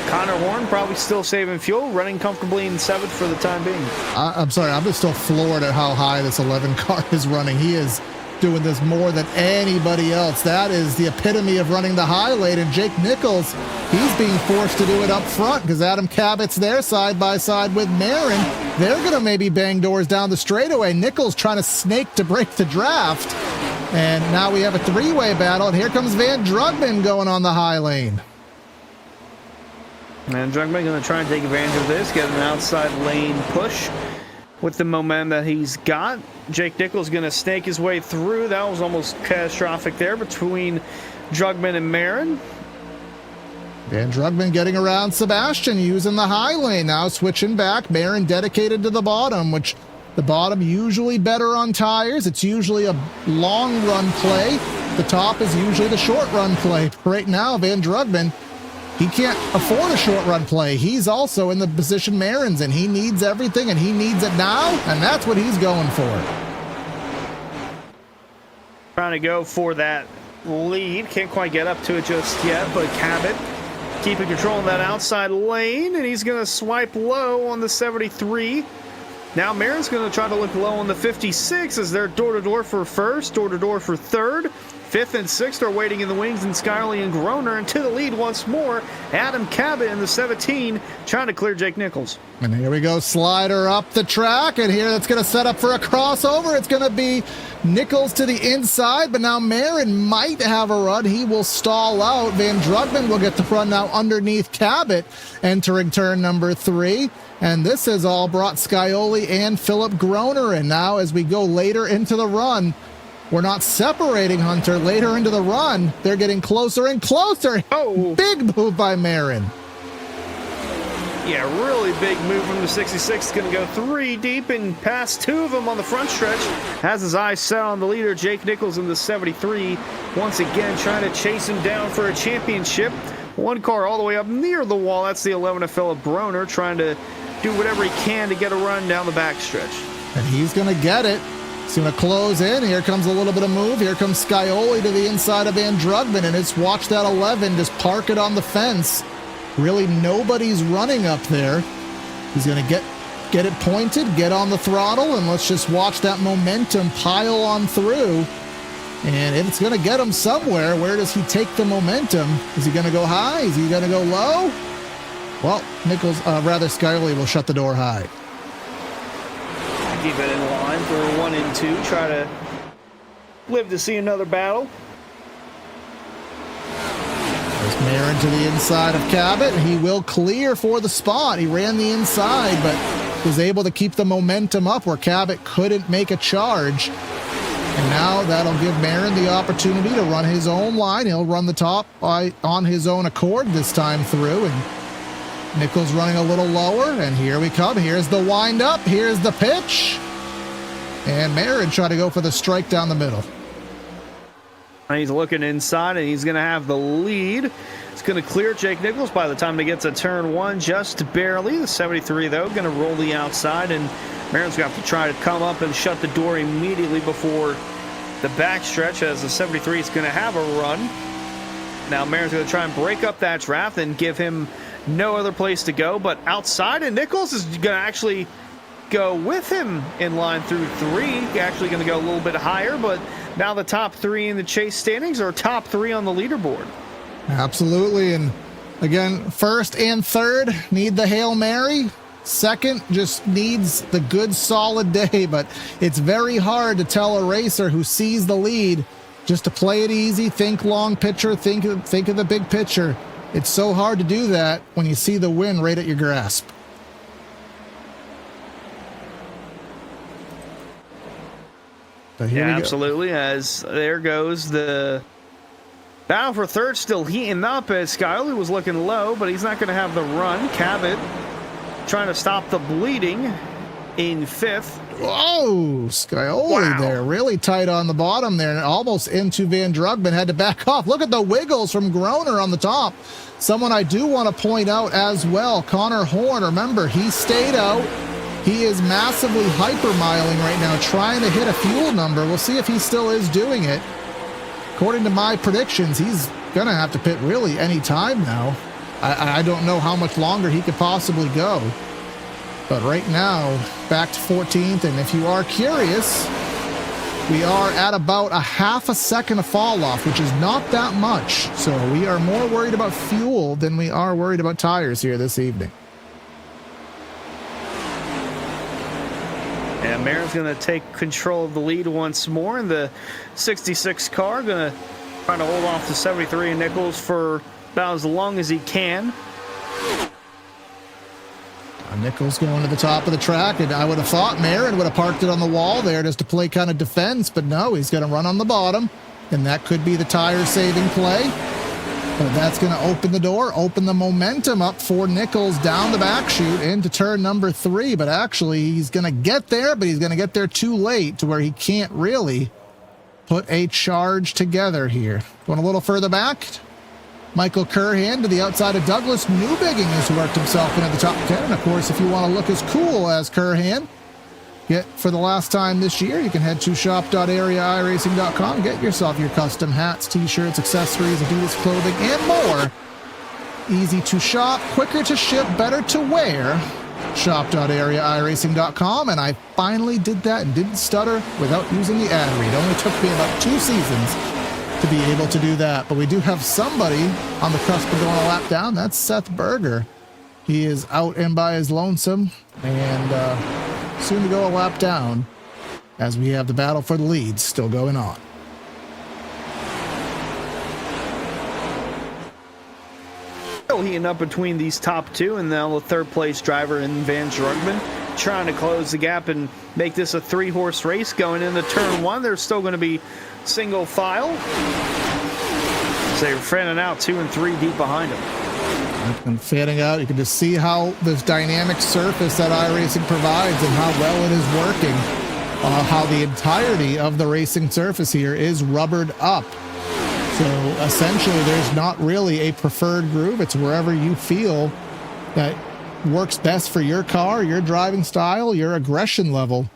Connor Horn probably still saving fuel, running comfortably in 7th for the time being. I'm sorry, I'm just still floored at how high this 11 car is running. He is doing this more than anybody else. That is the epitome of running the high lane, and Jake Nichols, he's being forced to do it up front because Adam Cabot's there side by side with Marin. They're going to maybe bang doors down the straightaway. Nichols trying to snake to break the draft, and now we have a 3-way battle, and here comes Van Drugman going on the high lane. And Drugman going to try and take advantage of this, get an outside lane push with the momentum that he's got. Jake Nichols going to snake his way through. That was almost catastrophic there between Drugman and Marin. Van Drugman getting around Sebastian, using the high lane now, switching back. Marin dedicated to the bottom, which the bottom usually better on tires. It's usually a long run play. The top is usually the short run play. Right now, Van Drugman, he can't afford a short run play. He's also in the position Marin's in. He needs everything, and he needs it now, and that's what he's going for. Trying to go for that lead. Can't quite get up to it just yet, but Cabot keeping control of that outside lane, and he's going to swipe low on the 73. Now Marin's going to try to look low on the 56 as they're door-to-door for first, door-to-door for third. 5th and 6th are waiting in the wings, and Scioli and Groner, and to the lead once more, Adam Cabot in the 17, trying to clear Jake Nichols. And here we go, slider up the track, and here that's going to set up for a crossover. It's going to be Nichols to the inside, but now Marin might have a run. He will stall out. Van Drugman will get the run now underneath Cabot, entering turn number 3. And this has all brought Scioli and Philip Groner in. Now as we go later into the run, we're not separating, Hunter. Later into the run, they're getting closer and closer. Oh, big move by Marin. Yeah, really big move from the 66. Going to go 3 deep and past 2 of them on the front stretch. Has his eyes set on the leader, Jake Nichols, in the 73. Once again, trying to chase him down for a championship. One car all the way up near the wall. That's the 11 of Philip Groner, trying to do whatever he can to get a run down the backstretch. And he's going to get it. He's going to close in. Here comes a little bit of move. Here comes Scioli to the inside of Van Drugman, and it's watch that 11 just park it on the fence. Really, nobody's running up there. He's going to get it pointed, get on the throttle, and let's just watch that momentum pile on through. And it's going to get him somewhere. Where does he take the momentum? Is he going to go high? Is he going to go low? Well, Scioli will shut the door high. Keep it in line for 1 and 2. Try to live to see another battle. There's Marin to the inside of Cabot, and he will clear for the spot. He ran the inside, but was able to keep the momentum up where Cabot couldn't make a charge. And now that'll give Marin the opportunity to run his own line. He'll run the top on his own accord this time through, and Nichols running a little lower, and here we come. Here's the wind up. Here's the pitch. And Marin trying to go for the strike down the middle. He's looking inside, and he's going to have the lead. It's going to clear Jake Nichols by the time he gets to turn 1, just barely. The 73, though, going to roll the outside, and Marin's going to have to try to come up and shut the door immediately before the backstretch, as the 73 is going to have a run. Now Marin's going to try and break up that draft and give him no other place to go but outside, and Nichols is going to actually go with him in line through 3. Actually going to go a little bit higher, but now the top 3 in the chase standings are top 3 on the leaderboard. Absolutely, and again, first and third need the Hail Mary. Second just needs the good solid day, but it's very hard to tell a racer who sees the lead just to play it easy, think long picture, think of the big picture. It's so hard to do that when you see the win right at your grasp. But here we go. Absolutely, as there goes the battle for third, still heating up as Scioli was looking low, but he's not going to have the run. Cabot trying to stop the bleeding in 5th. Whoa, Scioli there, really tight on the bottom there, and almost into Van Drugman, had to back off. Look at the wiggles from Groner on the top. Someone I do want to point out as well, Connor Horn, remember, he stayed out. He is massively hypermiling right now, trying to hit a fuel number. We'll see if he still is doing it. According to my predictions, he's going to have to pit really any time now. I don't know how much longer he could possibly go. But right now, back to 14th, and if you are curious, we are at about a half a second of fall off, which is not that much. So we are more worried about fuel than we are worried about tires here this evening. And Marin's going to take control of the lead once more, and the 66 car going to try to hold off the 73 and Nichols for about as long as he can. Nichols going to the top of the track, and I would have thought Marin would have parked it on the wall there just to play kind of defense, but no, he's going to run on the bottom, and that could be the tire-saving play. But that's going to open the door, open the momentum up for Nichols down the back chute into turn number 3, but actually he's going to get there, but he's going to get there too late to where he can't really put a charge together here. Going a little further back, Michael Curhan to the outside of Douglas. Newbigging has worked himself into the top 10. And of course, if you want to look as cool as Curhan, get for the last time this year, you can head to shop.areairacing.com. Get yourself your custom hats, t-shirts, accessories, Adidas clothing, and more. Easy to shop, quicker to ship, better to wear. Shop.areairacing.com. And I finally did that and didn't stutter without using the ad read. It only took me about 2 seasons to be able to do that. But we do have somebody on the cusp of going a lap down. That's Seth Berger. He is out and by his lonesome, and soon to go a lap down as we have the battle for the lead still going on. Still heating up between these top 2, and now the third place driver in Van Drugman trying to close the gap and make this a 3-horse race going into turn 1. There's still going to be single file. So they're fanning out 2 and 3 deep behind him. And fanning out, you can just see how this dynamic surface that iRacing provides and how well it is working. How the entirety of the racing surface here is rubbered up. So essentially, there's not really a preferred groove. It's wherever you feel that works best for your car, your driving style, your aggression level.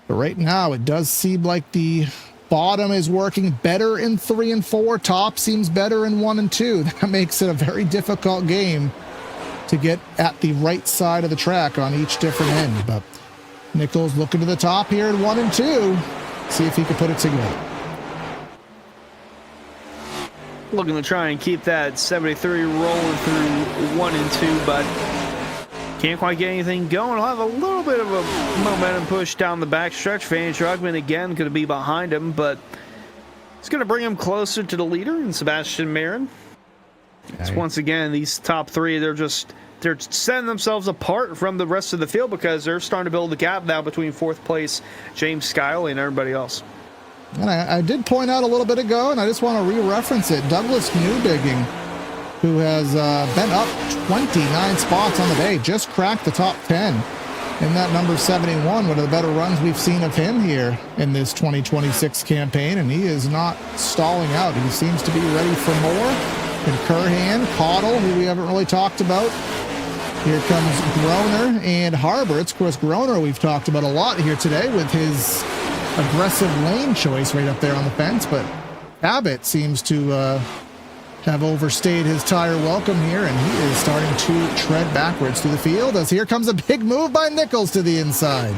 But right now, it does seem like the bottom is working better in 3 and 4. Top seems better in 1 and 2. That makes it a very difficult game to get at the right side of the track on each different end. But Nichols looking to the top here in 1 and 2. See if he can put it together. Looking to try and keep that 73 rolling through 1 and 2, but can't quite get anything going. He'll have a little bit of a momentum push down the backstretch. Van Drugman again going to be behind him, but it's going to bring him closer to the leader in Sebastian Marin. Okay. Once again, these top three, they're setting themselves apart from the rest of the field because they're starting to build a gap now between fourth place James Skyley and everybody else. And I did point out a little bit ago, and I just want to re-reference it. Douglas Newbigging, who has been up 29 spots on the day, just cracked the top 10 in that number 71, one of the better runs we've seen of him here in this 2026 campaign, and he is not stalling out. He seems to be ready for more. And Curhan, Caudle, who we haven't really talked about. Here comes Groner and Harberts. Of course, Groner we've talked about a lot here today with his aggressive lane choice right up there on the fence, but Abbott seems to have overstayed his tire welcome here, and he is starting to tread backwards through the field as here comes a big move by Nichols to the inside.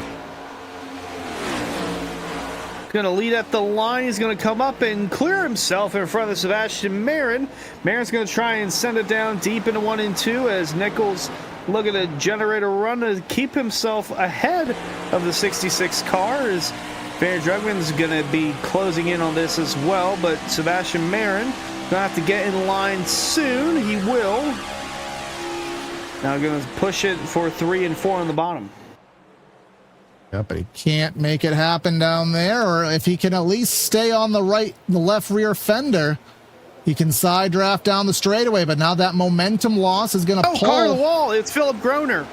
Going to lead at the line. He's going to come up and clear himself in front of Sebastian Marin. Marin's going to try and send it down deep into 1 and 2 as Nichols looking to generate a run to keep himself ahead of the 66 car. As Van Drugman's going to be closing in on this as well, but Sebastian Marin going to have to get in line soon. He will. Now going to push it for 3 and 4 on the bottom. Yep, but he can't make it happen down there, or if he can at least stay on the left rear fender, he can side draft down the straightaway, but now that momentum loss is going to pull. Car on the wall. It's Philip Groner.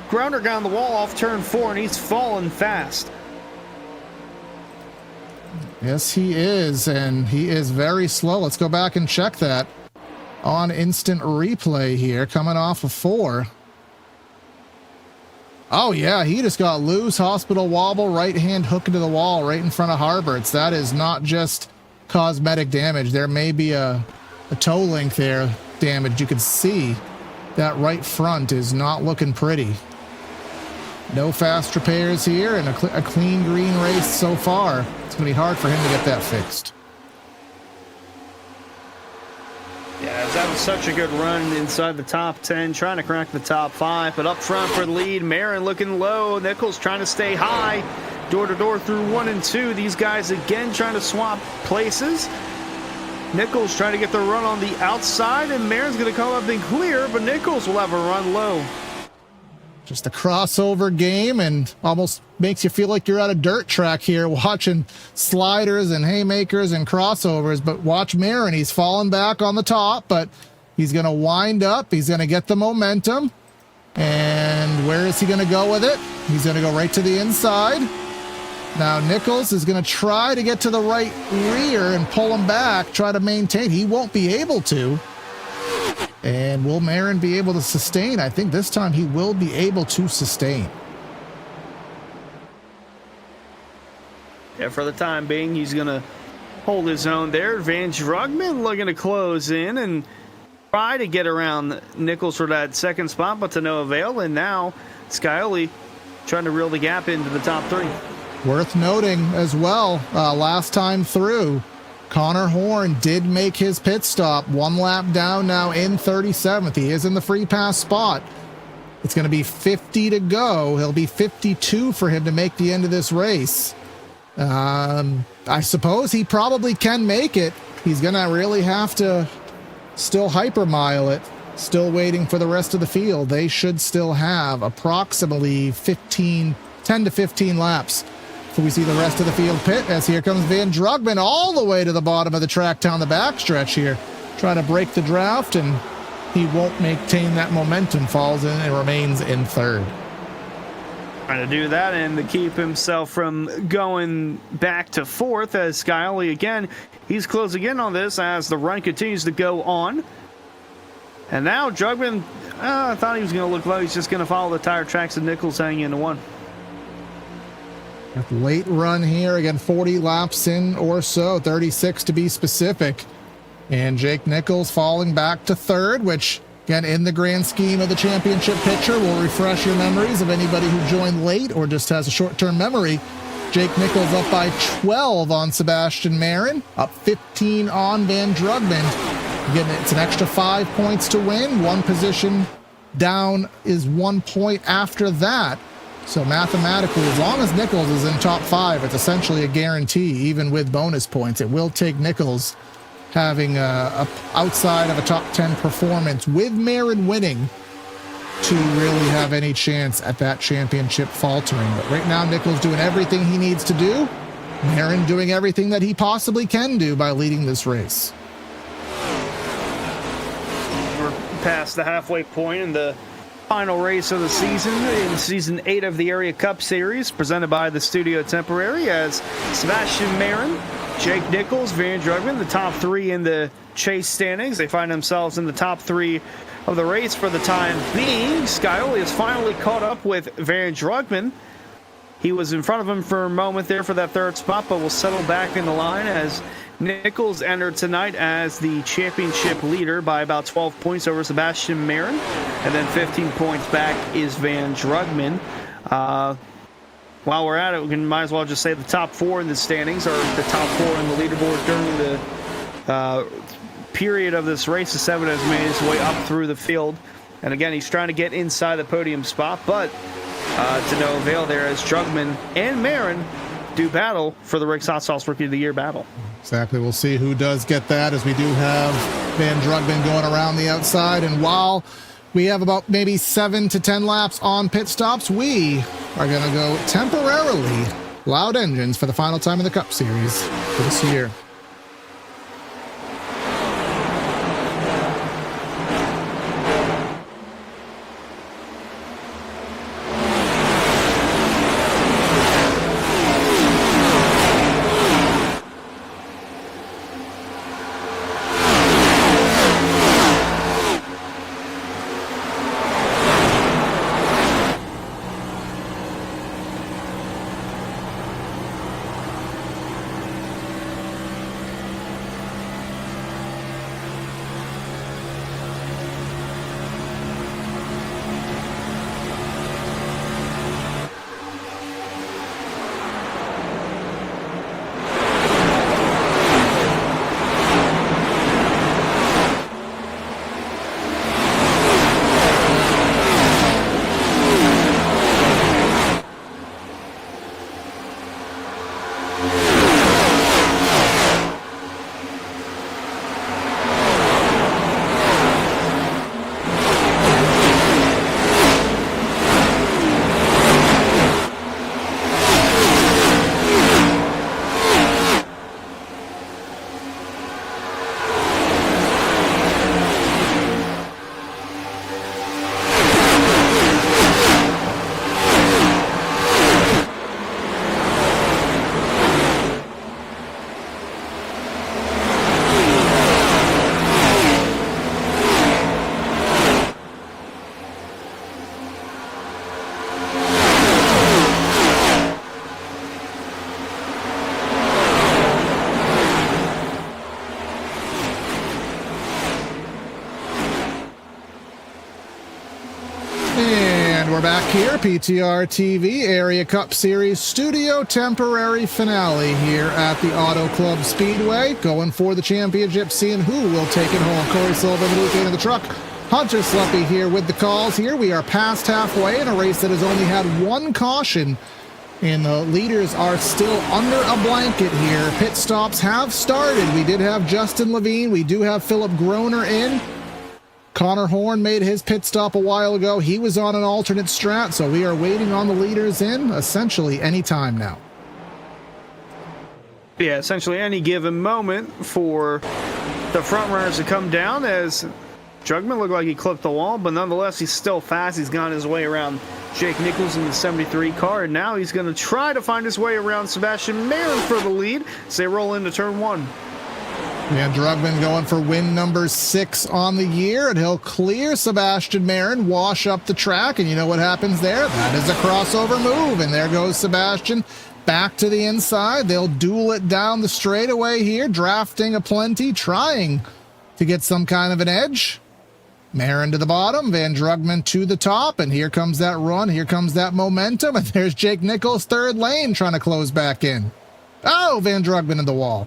Groner got on the wall off turn 4, and he's falling fast. Yes, he is, and he is very slow. Let's go back and check that on instant replay here, coming off of 4. Oh, yeah, he just got loose, hospital wobble, right hand hook into the wall right in front of Harberts. That is not just cosmetic damage. There may be a toe link there damage. You can see that right front is not looking pretty. No fast repairs here, and a clean green race so far. It's going to be hard for him to get that fixed. Yeah, that was such a good run inside the top 10, trying to crack the top 5, but up front for the lead, Marin looking low, Nichols trying to stay high, door to door through 1 and 2. These guys again trying to swap places. Nichols trying to get the run on the outside, and Marin's going to come up and clear, but Nichols will have a run low. Just a crossover game, and almost makes you feel like you're at a dirt track here watching sliders and haymakers and crossovers. But watch Marin, he's falling back on the top, but he's going to wind up. He's going to get the momentum. And where is he going to go with it? He's going to go right to the inside. Now Nichols is going to try to get to the right rear and pull him back, try to maintain. He won't be able to. And will Marin be able to sustain? I think this time he will be able to sustain. Yeah, for the time being, he's going to hold his own there. Van Drugman looking to close in and try to get around Nichols for that second spot, but to no avail. And now Skyley trying to reel the gap into the top 3. Worth noting as well, last time through, Connor Horn did make his pit stop. 1 lap down now in 37th. He is in the free pass spot. It's going to be 50 to go. He'll be 52 for him to make the end of this race. I suppose he probably can make it. He's going to really have to still hypermile it. Still waiting for the rest of the field. They should still have approximately 10 to 15 laps before we see the rest of the field pit, as here comes Van Drugman all the way to the bottom of the track down the backstretch here, trying to break the draft, and he won't maintain that momentum, falls in and remains in 3rd. Trying to do that and to keep himself from going back to 4th, as Skyley again, he's closing in on this as the run continues to go on. And now Drugman, I thought he was going to look low. He's just going to follow the tire tracks of Nichols hanging into 1. Late run here, again, 40 laps in or so, 36 to be specific. And Jake Nichols falling back to third, which, again, in the grand scheme of the championship picture, will refresh your memories of anybody who joined late or just has a short-term memory. Jake Nichols up by 12 on Sebastian Marin, up 15 on Van Drugman. Again, it's an extra 5 points to win. One position down is 1 point after that. So mathematically, as long as Nichols is in top 5, it's essentially a guarantee, even with bonus points. It will take Nichols having a outside of a top 10 performance with Marin winning to really have any chance at that championship faltering. But right now, Nichols doing everything he needs to do. Marin doing everything that he possibly can do by leading this race. We're past the halfway point in the final race of the season, in Season 8 of the Area Cup Series, presented by the Studio Temporary, as Sebastian Marin, Jake Nichols, Van Drugman, the top 3 in the chase standings. They find themselves in the top 3 of the race for the time being. Scioli has finally caught up with Van Drugman. He was in front of him for a moment there for that third spot, but will settle back in the line as Nichols entered tonight as the championship leader by about 12 points over Sebastian Marin, and then 15 points back is Van Drugman. While we're at it, we might as well just say the top 4 in the standings, or the top 4 in the leaderboard during the period of this race. The 7 has made his way up through the field, and again, he's trying to get inside the podium spot, but to no avail there, as Drugman and Marin do battle for the Rick's Hot Sauce Rookie of the Year battle. Exactly. We'll see who does get that, as we do have Van Drugman going around the outside. And while we have about maybe 7 to 10 laps on pit stops, we are going to go temporarily loud engines for the final time in the Cup Series for this year. We're back here, PTR TV Area Cup Series Studio Temporary Finale here at the Auto Club Speedway. Going for the championship, seeing who will take it home. Corey Silva, the Luke in the truck. Hunter Sluppy here with the calls. Here we are past halfway in a race that has only had 1 caution. And the leaders are still under a blanket here. Pit stops have started. We did have Justin Levine. We do have Philip Groner in. Connor Horn made his pit stop a while ago. He was on an alternate strat, so we are waiting on the leaders in essentially any time now. Yeah, essentially any given moment for the front runners to come down, as Drugman looked like he clipped the wall, but nonetheless, he's still fast. He's gone his way around Jake Nichols in the 73 car, and now he's going to try to find his way around Sebastian Marin for the lead as they roll into turn 1. Yeah, Drugman going for win number 6 on the year, and he'll clear Sebastian Marin, wash up the track, and you know what happens there? That is a crossover move, and there goes Sebastian. back to the inside. They'll duel it down the straightaway here, drafting a plenty, trying to get some kind of an edge. Marin to the bottom, Van Drugman to the top, and here comes that run, here comes that momentum, and there's Jake Nichols, third lane, trying to close back in. Oh, Van Drugman in the wall.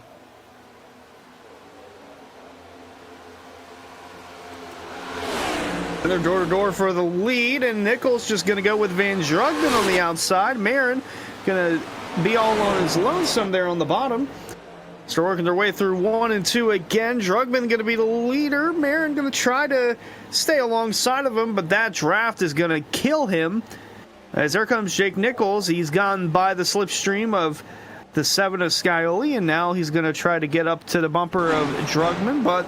They're door-to-door for the lead, and Nichols just going to go with Van Drugman on the outside. Marin going to be all on his lonesome there on the bottom. Start working their way through 1 and 2 again. Drugman going to be the leader. Marin going to try to stay alongside of him, but that draft is going to kill him. As there comes Jake Nichols. He's gone by the slipstream of the 7 of Scioli, and now he's going to try to get up to the bumper of Drugman, but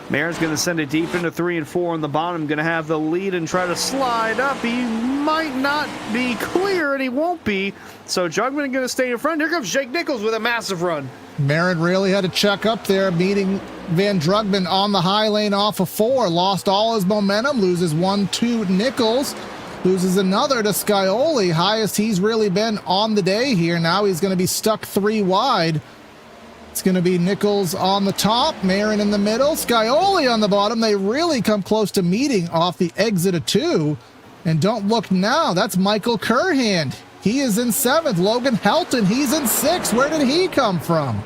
Marin's going to send it deep into 3 and 4 on the bottom. Going to have the lead and try to slide up. He might not be clear, and he won't be. So Drugman going to stay in front. Here comes Jake Nichols with a massive run. Marin really had to check up there, meeting Van Drugman on the high lane off of 4. Lost all his momentum, loses 1 to Nichols, loses another to Scioli. Highest he's really been on the day here. Now he's going to be stuck 3 wide. It's going to be Nichols on the top, Marin in the middle, Scioli on the bottom. They really come close to meeting off the exit of 2. And don't look now, that's Michael Curhan. He is in 7th. Logan Helton, he's in 6th. Where did he come from?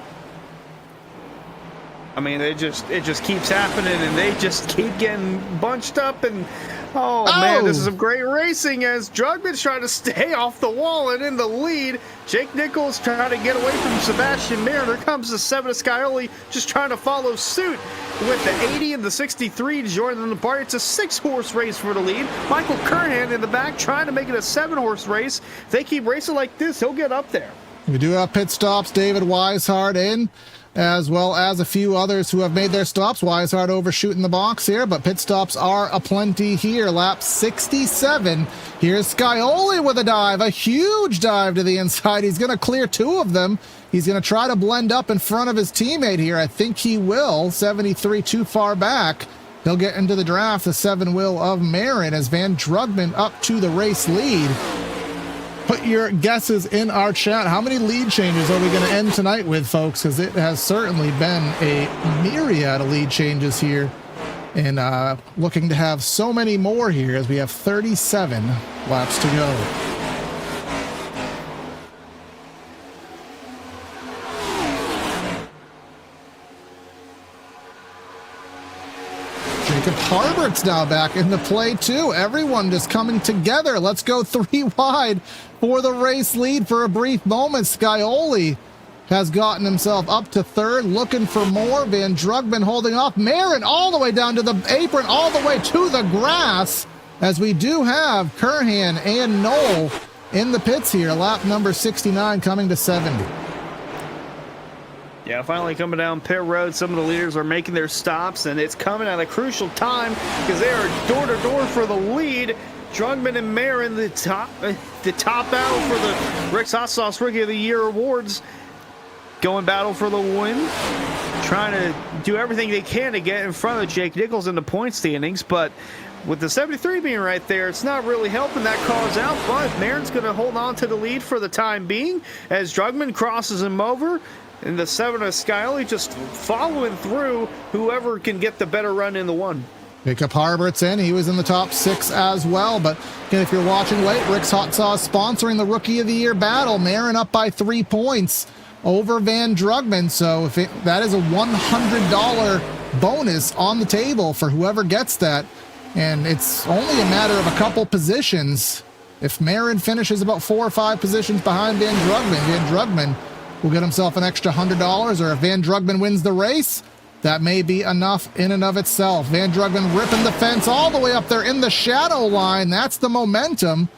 I mean, it just keeps happening, and they just keep getting bunched up. And oh man, this is some great racing as Drugman's trying to stay off the wall and in the lead. Jake Nichols trying to get away from Sebastian Marin. There comes the 7 of Scioli just trying to follow suit with the 80 and the 63 to join them in the party. It's a 6-horse race for the lead. Michael Curhan in the back trying to make it a 7-horse race. If they keep racing like this, he'll get up there. We do have pit stops. David Weishart in, as well as a few others who have made their stops. Weishart overshooting the box here, but pit stops are aplenty here. Lap 67. Here's Scioli with a dive, a huge dive to the inside. He's going to clear 2 of them. He's going to try to blend up in front of his teammate here. I think he will. 73 too far back. He'll get into the draft. The 7 will of Marin as Van Drugman up to the race lead. Put your guesses in our chat. How many lead changes are we going to end tonight with, folks? Because it has certainly been a myriad of lead changes here. And looking to have so many more here as we have 37 laps to go. Jacob Harbert's now back in the play too. Everyone just coming together. Let's go 3 wide for the race lead for a brief moment. Scioli has gotten himself up to 3rd, looking for more. Van Drugman holding off. Marin all the way down to the apron, all the way to the grass, as we do have Curhan and Knoll in the pits here. Lap number 69 coming to 70. Yeah, finally coming down pit road. Some of the leaders are making their stops, and it's coming at a crucial time because they are door-to-door for the lead. Drugman and Marin, the top battle for the Rick's Hot Sauce Rookie of the Year awards. Going battle for the win. Trying to do everything they can to get in front of Jake Nichols in the point standings, but with the 73 being right there, it's not really helping that cause out, but Marin's going to hold on to the lead for the time being as Drugman crosses him over. And the 7 of Scioli just following through whoever can get the better run in the 1. Jacob Harbert's in. He was in the top 6 as well. But again, if you're watching late, Rick's Hot Sauce sponsoring the Rookie of the Year battle. Marin up by 3 points over Van Drugman. So if that is a $100 bonus on the table for whoever gets that. And it's only a matter of a couple positions. If Marin finishes about 4 or 5 positions behind Van Drugman will get himself an extra $100, or if Van Drugman wins the race, that may be enough in and of itself. Van Drugman ripping the fence all the way up there in the shadow line. That's the momentum.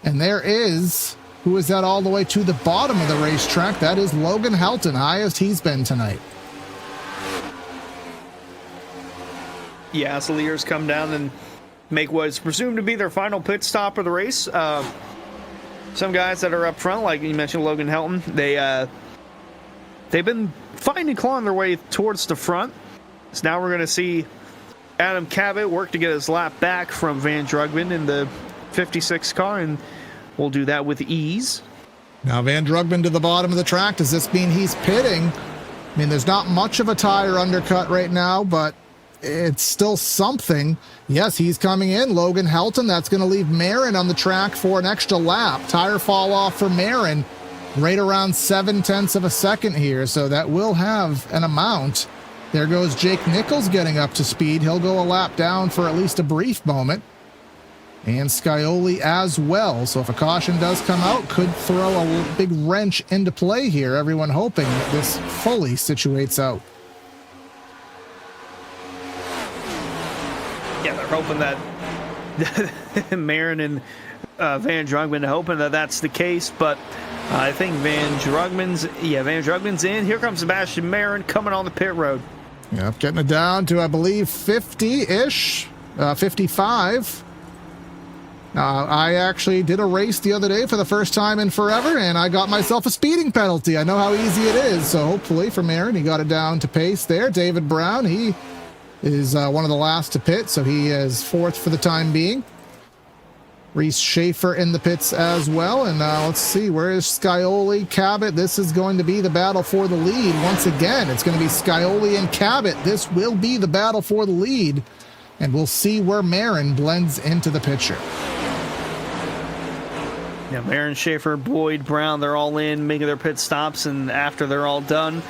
And there is, who is that all the way to the bottom of the racetrack? That is Logan Helton, highest he's been tonight. Yeah, so the leaders come down and make what is presumed to be their final pit stop of the race. Some guys that are up front, like you mentioned, Logan Helton, they've been fighting and clawing their way towards the front. So now we're going to see Adam Cabot work to get his lap back from Van Drugman in the 56 car, and we'll do that with ease. Now Van Drugman to the bottom of the track. Does this mean he's pitting? I mean, there's not much of a tire undercut right now, but it's still something. Yes, he's coming in. Logan Helton, that's going to leave Marin on the track for an extra lap. Tire fall off for Marin right around 0.7 of a second here, so that will have an amount. There goes Jake Nichols getting up to speed. He'll go a lap down for at least a brief moment. And Scioli as well. So if a caution does come out, could throw a big wrench into play here. Everyone hoping that this fully situates out. Yeah, they're hoping that Marin and Van Drugman hoping that that's the case, but I think Van Drugman's in. Here comes Sebastian Marin coming on the pit road. Yep, getting it down to, I believe, 50-ish, 55. I actually did a race the other day for the first time in forever, and I got myself a speeding penalty. I know how easy it is, so hopefully for Marin, he got it down to pace there. David Brown, he is one of the last to pit, so he is fourth for the time being. Reese Schaefer in the pits as well, and let's see, where is Scioli, Cabot? This is going to be the battle for the lead. Once again, it's going to be Scioli and Cabot. This will be the battle for the lead, and we'll see where Marin blends into the picture. Yeah, Marin, Schaefer, Boyd, Brown, they're all in, making their pit stops, and after they're all done,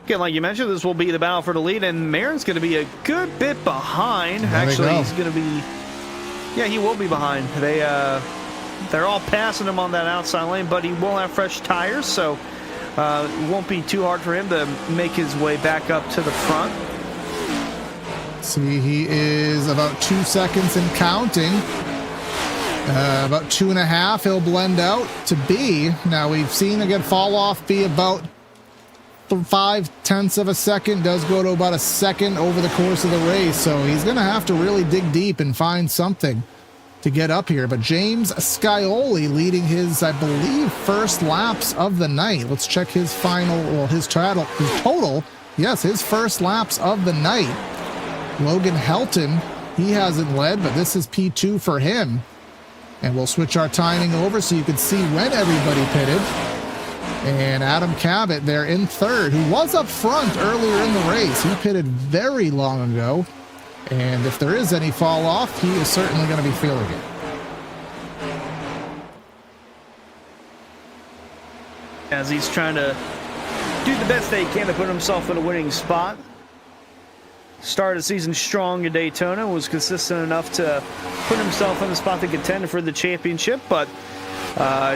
again, like you mentioned, this will be the battle for the lead, and Marin's going to be a good bit behind. Actually, he's going to be, yeah, he will be behind. They're all passing him on that outside lane, but he will have fresh tires, so it won't be too hard for him to make his way back up to the front. See, he is about 2 seconds and counting. About 2.5, he'll blend out to B. Now, we've seen, again, fall off be about 0.5 of a second. Does go to about a second over the course of the race, so he's going to have to really dig deep and find something to get up here. But James Scioli leading his, I believe, first laps of the night. Let's check his final, well, his total. Yes, his first laps of the night. Logan Helton, he hasn't led, but this is P2 for him. And we'll switch our timing over so you can see when everybody pitted. And Adam Cabot there in third, who was up front earlier in the race. He pitted very long ago. And if there is any fall off, he is certainly going to be feeling it. As he's trying to do the best they can to put himself in a winning spot. Started the season strong in Daytona, was consistent enough to put himself in the spot to contend for the championship, but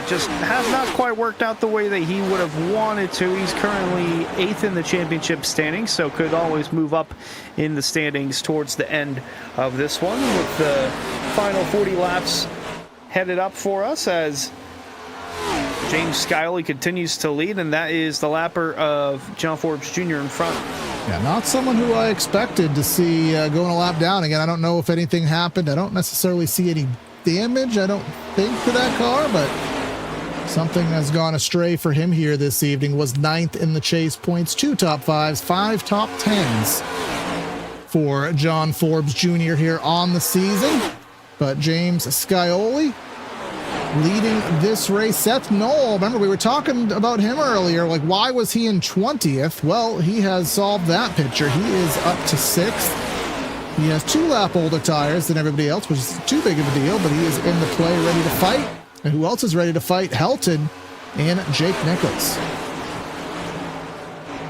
just has not quite worked out the way that he would have wanted to. He's currently 8th in the championship standings, so could always move up in the standings towards the end of this one, with the final 40 laps headed up for us as James Scioli continues to lead, and that is the lapper of John Forbes Jr. in front. Yeah, not someone who I expected to see going a lap down. Again, I don't know if anything happened. I don't necessarily see any damage, I don't think, to that car, but something has gone astray for him here this evening. Was 9th in the chase points, 2 top 5s, 5 top 10s for John Forbes Jr. here on the season. But James Scioli leading this race. Seth Knoll, remember we were talking about him earlier, like why was he in 20th? Well, he has solved that picture. He is up to 6th. He has 2 lap older tires than everybody else, which is too big of a deal, but he is in the play ready to fight. And who else is ready to fight? Helton and Jake Nichols.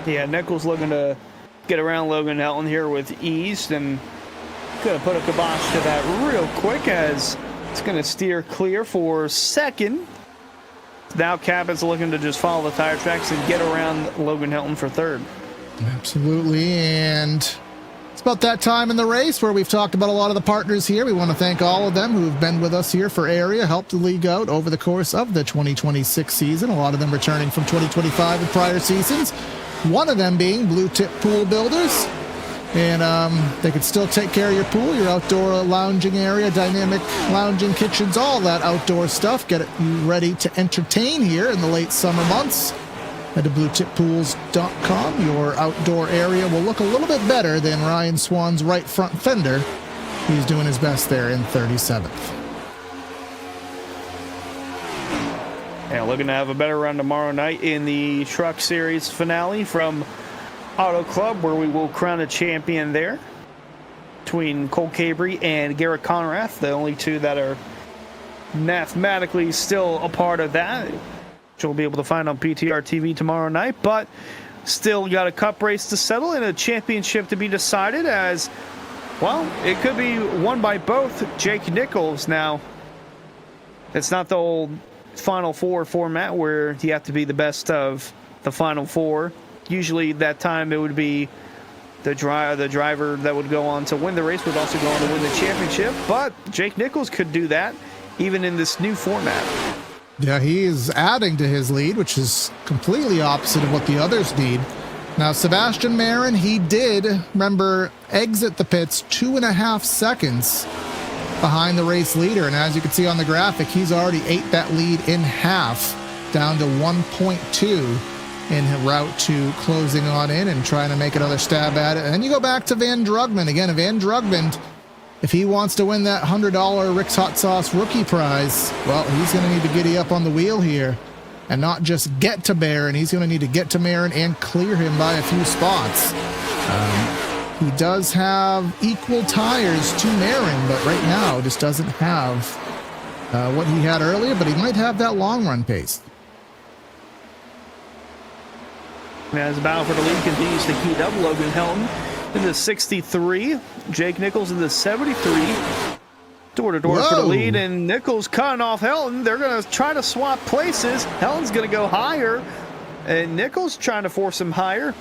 Yeah, Nichols looking to get around Logan Helton here with ease, and gonna put a kibosh to that real quick as it's going to steer clear for second. Now Cabot's looking to just follow the tire tracks and get around Logan Helton for third. Absolutely, and it's about that time in the race where we've talked about a lot of the partners here. We want to thank all of them who've been with us here for area, helped the league out over the course of the 2026 season, a lot of them returning from 2025 and prior seasons. One of them being Blue Tip Pool Builders. And they could still take care of your pool, your outdoor lounging area, dynamic lounging kitchens, all that outdoor stuff. Get you ready to entertain here in the late summer months. Head to bluetippools.com. Your outdoor area will look a little bit better than Ryan Swan's right front fender. He's doing his best there in 37th. Yeah, looking to have a better run tomorrow night in the Truck Series finale from Auto Club, where we will crown a champion there between Cole Cabry and Garrett Conrath, the only two that are mathematically still a part of that, which we'll be able to find on PTR TV tomorrow night. But still got a cup race to settle and a championship to be decided, as well, it could be won by both Jake Nichols. Now, it's not the old Final Four format where you have to be the best of the Final Four. Usually that time it would be the driver that would go on to win the race would also go on to win the championship. But Jake Nichols could do that even in this new format. Yeah, he is adding to his lead, which is completely opposite of what the others need. Now, Sebastian Marin, he did, remember, exit the pits 2.5 seconds behind the race leader. And as you can see on the graphic, he's already ate that lead in half, down to 1.2 en route to closing on in and trying to make another stab at it. And then you go back to Van Drugman. Again, Van Drugman, if he wants to win that $100 Rick's Hot Sauce rookie prize, well, he's going to need to giddy up on the wheel here and not just get to Marin. He's going to need to get to Marin and clear him by a few spots. He does have equal tires to Marin, but right now just doesn't have what he had earlier, but he might have that long run pace. As the battle for the lead continues to heat up, Logan Helton in the 63, Jake Nichols in the 73. Door-to-door for the lead, and Nichols cutting off Helton. They're going to try to swap places. Helton's going to go higher, and Nichols trying to force him higher.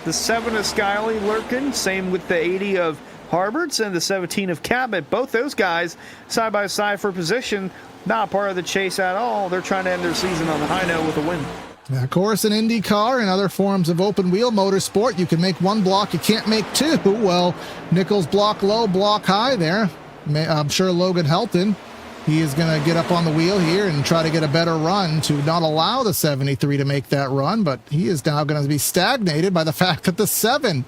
The 7 of Skyley lurking, same with the 80 of Harberts and the 17 of Cabot. Both those guys side by side for position, not part of the chase at all. They're trying to end their season on the high note with a win. Now, of course, in IndyCar and other forms of open-wheel motorsport, you can make one block, you can't make two. Well, Nichols block low, block high there. I'm sure Logan Helton, he is going to get up on the wheel here and try to get a better run to not allow the 73 to make that run, but he is now going to be stagnated by the fact that the 7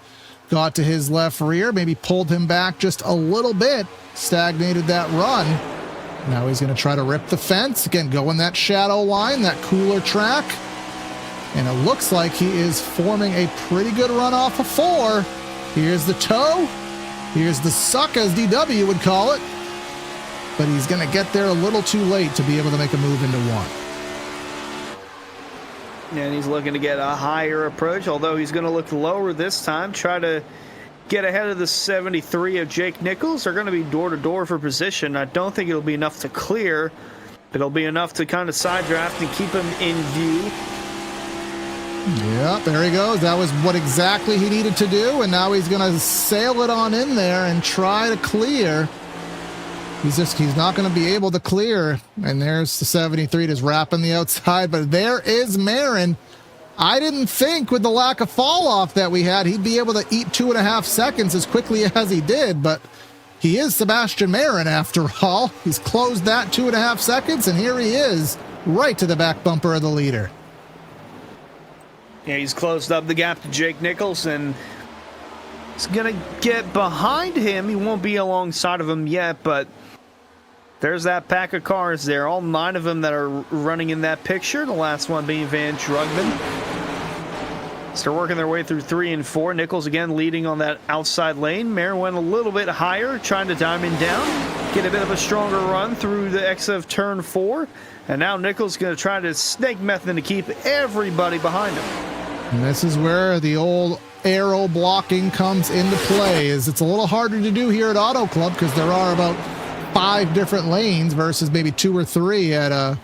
got to his left rear, maybe pulled him back just a little bit, stagnated that run. Now he's going to try to rip the fence, again, go in that shadow line, that cooler track. And it looks like he is forming a pretty good run off of 4. Here's the toe. Here's the suck, as DW would call it. But he's going to get there a little too late to be able to make a move into 1. And he's looking to get a higher approach, although he's going to look lower this time. Try to get ahead of the 73 of Jake Nichols. They're going to be door-to-door for position. I don't think it'll be enough to clear. It'll be enough to kind of side draft and keep him in view. Yep, there he goes. That was what exactly he needed to do, and now he's going to sail it on in there and try to clear. He's not going to be able to clear, and there's the 73 just wrapping the outside, but there is Marin. I didn't think with the lack of fall off that we had, he'd be able to eat 2.5 seconds as quickly as he did, but he is Sebastian Marin after all. He's closed that 2.5 seconds, and here he is, right to the back bumper of the leader. Yeah, he's closed up the gap to Jake Nichols, and he's going to get behind him. He won't be alongside of him yet, but there's that pack of cars there. All 9 of them that are running in that picture, the last one being Van Drugman. So they're working their way through 3 and 4. Nichols again leading on that outside lane. Marin went a little bit higher, trying to diamond down, get a bit of a stronger run through the exit of turn 4. And now Nichols is going to try to snake method to keep everybody behind him. And this is where the old aero blocking comes into play. Is it's a little harder to do here at Auto Club because there are about 5 different lanes versus maybe 2 or 3 at a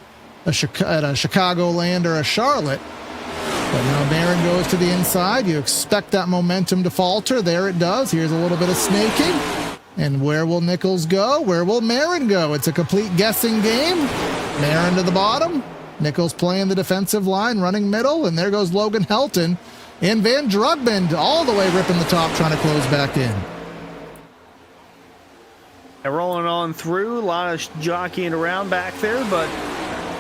Chicagoland or a Charlotte. But now Marin goes to the inside. You expect that momentum to falter. There it does. Here's a little bit of snaking. And where will Nichols go? Where will Marin go? It's a complete guessing game. Marin to the bottom. Nichols playing the defensive line, running middle, and there goes Logan Helton. And Van Drugman all the way ripping the top, trying to close back in. And rolling on through, a lot of jockeying around back there, but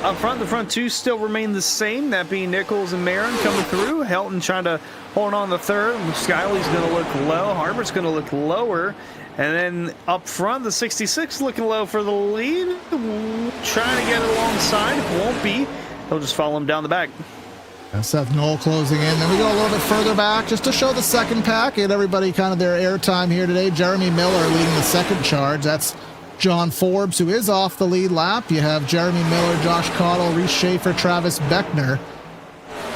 up front, the front 2 still remain the same, that being Nichols and Marin coming through. Helton trying to hold on the 3rd. Skyley's going to look low. Harbert's going to look lower. And then up front, the 66 looking low for the lead. Trying to get it alongside. Won't be. he'll just follow him down the back. Seth Knoll closing in. Then we go a little bit further back just to show the second pack. Get everybody kind of their airtime here today. Jeremy Miller leading the second charge. That's John Forbes, who is off the lead lap. You have Jeremy Miller, Josh Cottle, Reese Schaefer, Travis Beckner,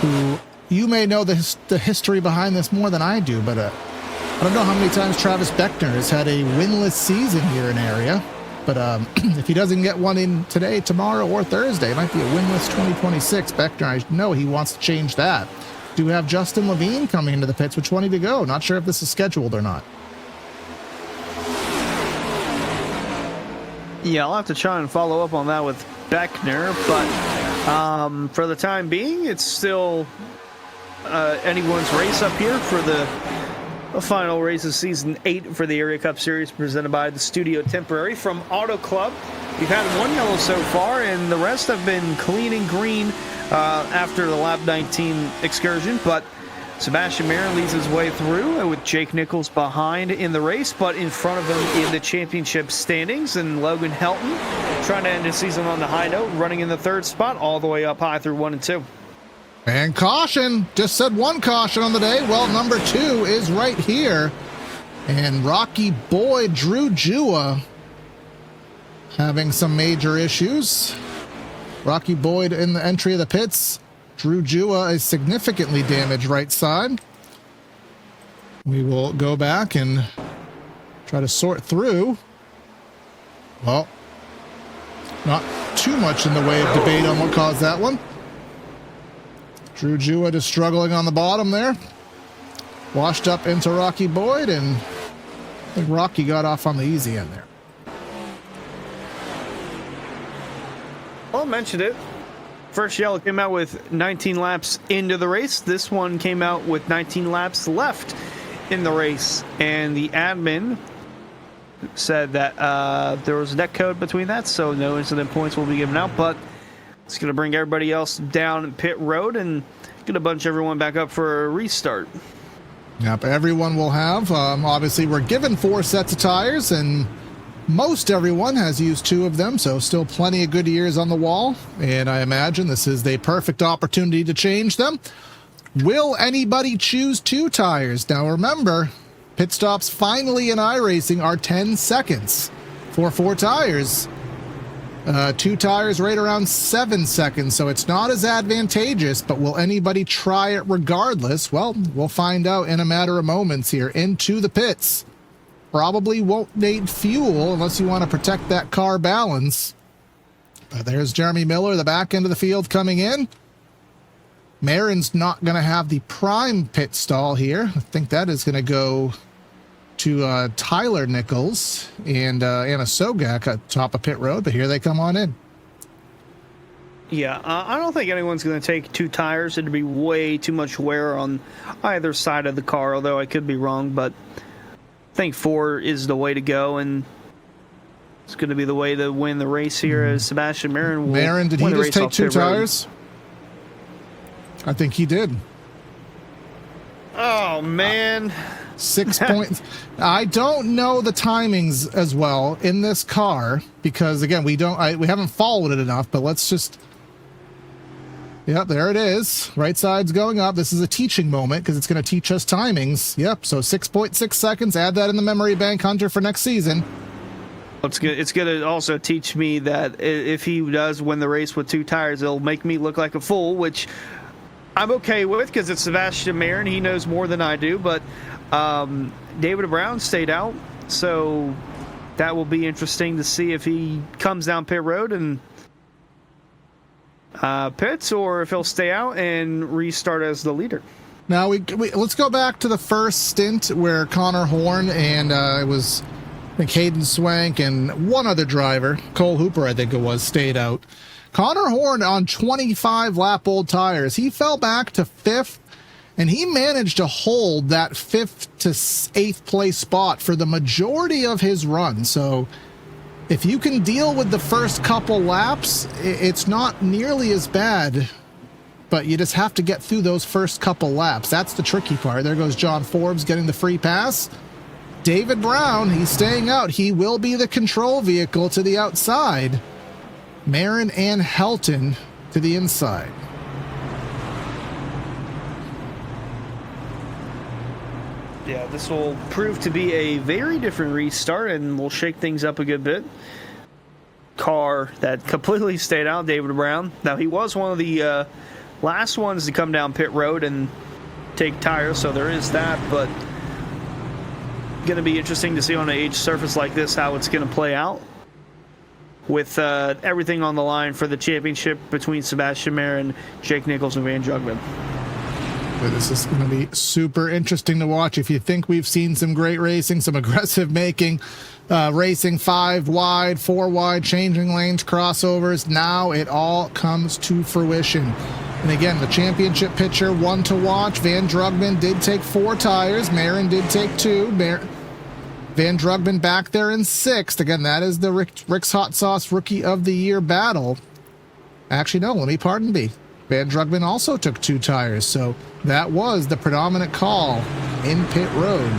who you may know the history behind this more than I do, but I don't know how many times Travis Beckner has had a winless season here in area. But if he doesn't get one in today, tomorrow, or Thursday, it might be a winless 2026. Beckner, I know he wants to change that. Do we have Justin Levine coming into the pits with 20 to go? Not sure if this is scheduled or not. Yeah, I'll have to try and follow up on that with Beckner, but for the time being, it's still anyone's race up here for the final race of Season 8 for the Area Cup Series presented by the Studio Temporary from Auto Club. We've had one yellow so far, and the rest have been clean and green after the lap 19 excursion, but Sebastian Marin leads his way through with Jake Nichols behind in the race, but in front of him in the championship standings, and Logan Helton trying to end his season on the high note, running in the third spot all the way up high through 1 and 2. And caution, just said one caution on the day. Well, number 2 is right here. And Rocky Boy Drew Jua having some major issues. Rocky Boyd in the entry of the pits. Drew Jua is significantly damaged right side. We will go back and try to sort through. Well, not too much in the way of debate on what caused that one. Drew Jewett is struggling on the bottom there. Washed up into Rocky Boyd, and I think Rocky got off on the easy end there. Well, I mentioned it. First yellow came out with 19 laps into the race. This one came out with 19 laps left in the race. And the admin said that there was a net code between that, so no incident points will be given out, but it's going to bring everybody else down pit road and going to bunch everyone back up for a restart. Yep, everyone will have. Obviously, we're given 4 sets of tires, and most everyone has used 2 of them, so still plenty of good years on the wall, and I imagine this is the perfect opportunity to change them. Will anybody choose 2 tires? Now, remember, pit stops finally in iRacing are 10 seconds for 4 tires. 2 tires right around 7 seconds, so it's not as advantageous, but will anybody try it regardless? Well, we'll find out in a matter of moments here. Into the pits. Probably won't need fuel unless you want to protect that car balance. But there's Jeremy Miller, the back end of the field coming in. Marin's not going to have the prime pit stall here. I think that is going to go to Tyler Nichols and Anna Sogak at top of pit road, but here they come on in. Yeah, I don't think anyone's going to take 2 tires. It'd be way too much wear on either side of the car, although I could be wrong, but I think 4 is the way to go, and it's going to be the way to win the race here as Sebastian Marin will Marin, did he just take 2 tires? I think he did. Oh, man. 6 points. I don't know the timings as well in this car because again we haven't followed it enough, but let's just yep, there it is. Right side's going up. This is a teaching moment because it's going to teach us timings. Yep, so 6.6 seconds. Add that in the memory bank, Hunter, for next season. It's going to also teach me that if he does win the race with 2 tires, it'll make me look like a fool, which I'm okay with because it's Sebastian Marin. He knows more than I do, but David Brown stayed out, so that will be interesting to see if he comes down pit road and pits, or if he'll stay out and restart as the leader. Now let's go back to the first stint where Connor Horn and it was I think Hayden Swank and one other driver, Cole Hooper I think it was, stayed out. Connor Horn on 25 lap old tires, he fell back to 5th. And he managed to hold that 5th to 8th place spot for the majority of his run. So if you can deal with the first couple laps, it's not nearly as bad. But you just have to get through those first couple laps. That's the tricky part. There goes John Forbes getting the free pass. David Brown, he's staying out. He will be the control vehicle to the outside. Marin and Helton to the inside. Yeah, this will prove to be a very different restart, and will shake things up a good bit. Car that completely stayed out, David Brown. Now, he was one of the last ones to come down pit road and take tires, so there is that, but going to be interesting to see on an aged surface like this how it's going to play out with everything on the line for the championship between Sebastian Mayer and Jake Nichols and Van Drugman. This is going to be super interesting to watch. If you think we've seen some great racing, some aggressive making, racing 5 wide, 4 wide, changing lanes, crossovers, now it all comes to fruition. And again, the championship picture, one to watch. Van Drugman did take 4 tires. Marin did take 2. Van Drugman back there in 6th. Again, that is the Rick's Hot Sauce Rookie of the Year battle. Actually, no, let me pardon me. Van Drugman also took 2 tires, so that was the predominant call in pit road.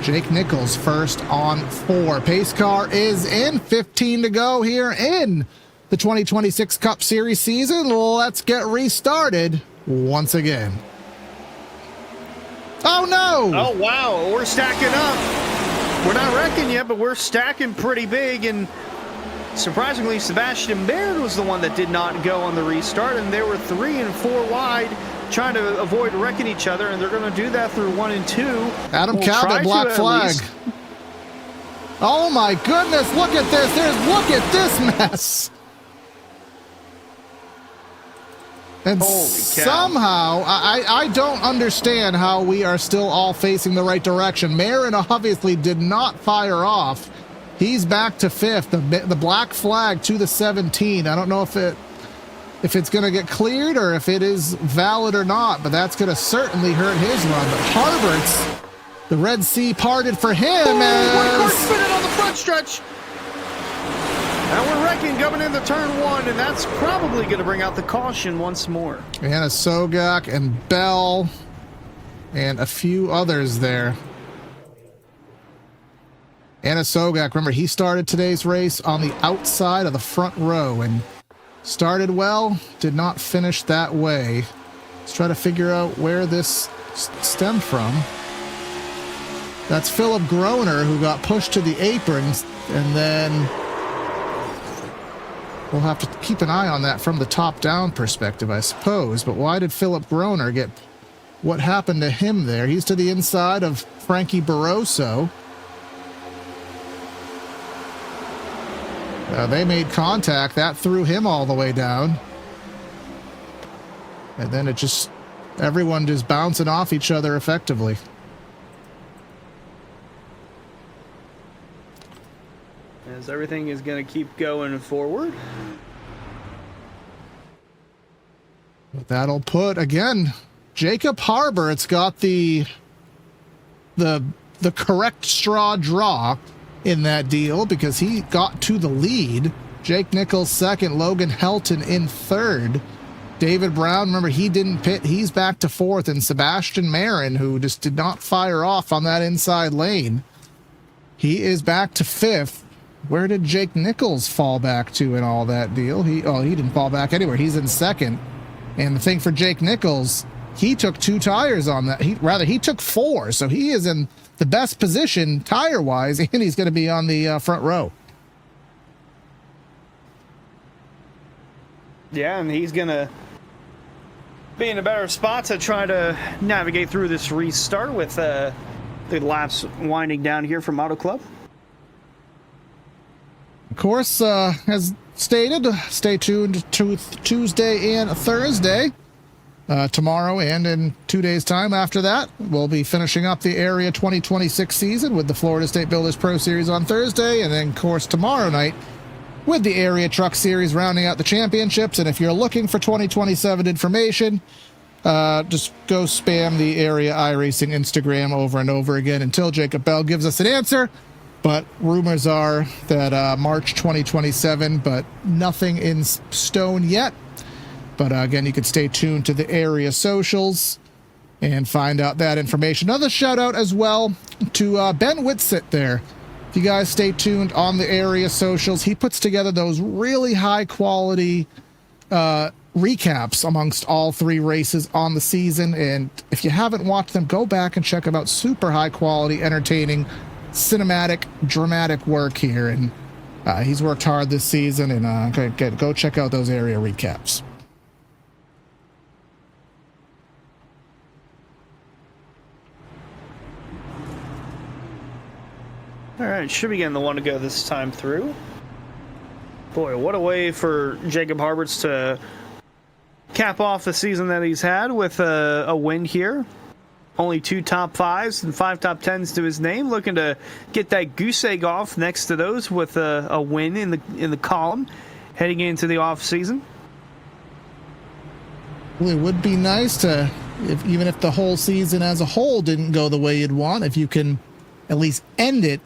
Jake Nichols first on 4. Pace car is in. 15 to go here in the 2026 Cup Series season. Let's get restarted once again. Oh, no! Oh, wow. We're stacking up. We're not wrecking yet, but we're stacking pretty big, and surprisingly, Sebastian Baird was the one that did not go on the restart, and they were 3 and 4 wide, trying to avoid wrecking each other, and they're going to do that through 1 and 2. Adam Cabot, black flag. Oh my goodness, look at this. Look at this mess. And somehow, I don't understand how we are still all facing the right direction. Marin obviously did not fire off. He's back to 5th. The black flag to the 17. I don't know if it's going to get cleared or if it is valid or not, but that's going to certainly hurt his run. But Harbert's, the Red Sea parted for him. One spinning on the front stretch. Now we're wrecking coming into turn 1, and that's probably going to bring out the caution once more. Anna Sogak and Bell and a few others there. Anna Sogak, remember, he started today's race on the outside of the front row and started well, did not finish that way. Let's try to figure out where this stemmed from. That's Philip Groner, who got pushed to the aprons, and then we'll have to keep an eye on that from the top-down perspective, I suppose. But why did Philip Groner get... What happened to him there? He's to the inside of Frankie Barroso. They made contact. That threw him all the way down. And then it just... Everyone just bouncing off each other effectively. As everything is going to keep going forward. That'll put, again, Jacob Harbert's got the correct straw draw in that deal because he got to the lead. Jake Nichols 2nd, Logan Helton in 3rd. David Brown, remember, he didn't pit. He's back to 4th. And Sebastian Marin, who just did not fire off on that inside lane, he is back to 5th. Where did Jake Nichols fall back to in all that deal? He didn't fall back anywhere. He's in 2nd. And the thing for Jake Nichols, he took 2 tires on that. He took 4. So he is in the best position tire-wise, and he's going to be on the front row. Yeah, and he's going to be in a better spot to try to navigate through this restart with the laps winding down here from Auto Club. Of course, as stated, stay tuned to Tuesday and Thursday. Tomorrow and in 2 days' time after that, we'll be finishing up the Area 2026 season with the Florida State Builders Pro Series on Thursday. And then, of course, tomorrow night with the Area Truck Series rounding out the championships. And if you're looking for 2027 information, just go spam the Area iRacing Instagram over and over again until Jacob Bell gives us an answer. But rumors are that March 2027, but nothing in stone yet. But again, you can stay tuned to the Area socials and find out that information. Another shout out as well to Ben Whitsitt there. If you guys stay tuned on the Area socials, he puts together those really high quality recaps amongst all 3 races on the season. And if you haven't watched them, go back and check them out. Super high quality, entertaining, cinematic, dramatic work here. And he's worked hard this season. And go check out those area recaps. All right, should be getting the one to go this time through. Boy, what a way for Jacob Harberts to cap off the season that he's had with a win here. Only 2 top 5s and 5 top 10s to his name. Looking to get that goose egg off next to those with a win in the column heading into the off season. Well, it would be nice to, even if the whole season as a whole didn't go the way you'd want, if you can at least end it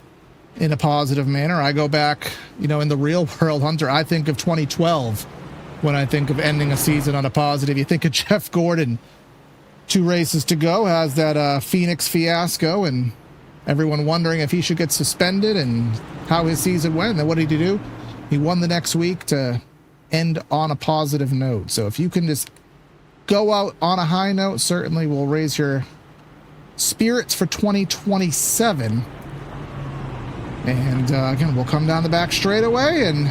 in a positive manner. I go back, in the real world, Hunter, I think of 2012 when I think of ending a season on a positive. You think of Jeff Gordon, 2 races to go, has that Phoenix fiasco and everyone wondering if he should get suspended and how his season went. And then what did he do? He won the next week to end on a positive note. So if you can just go out on a high note, certainly will raise your spirits for 2027. And again, we'll come down the back straight away and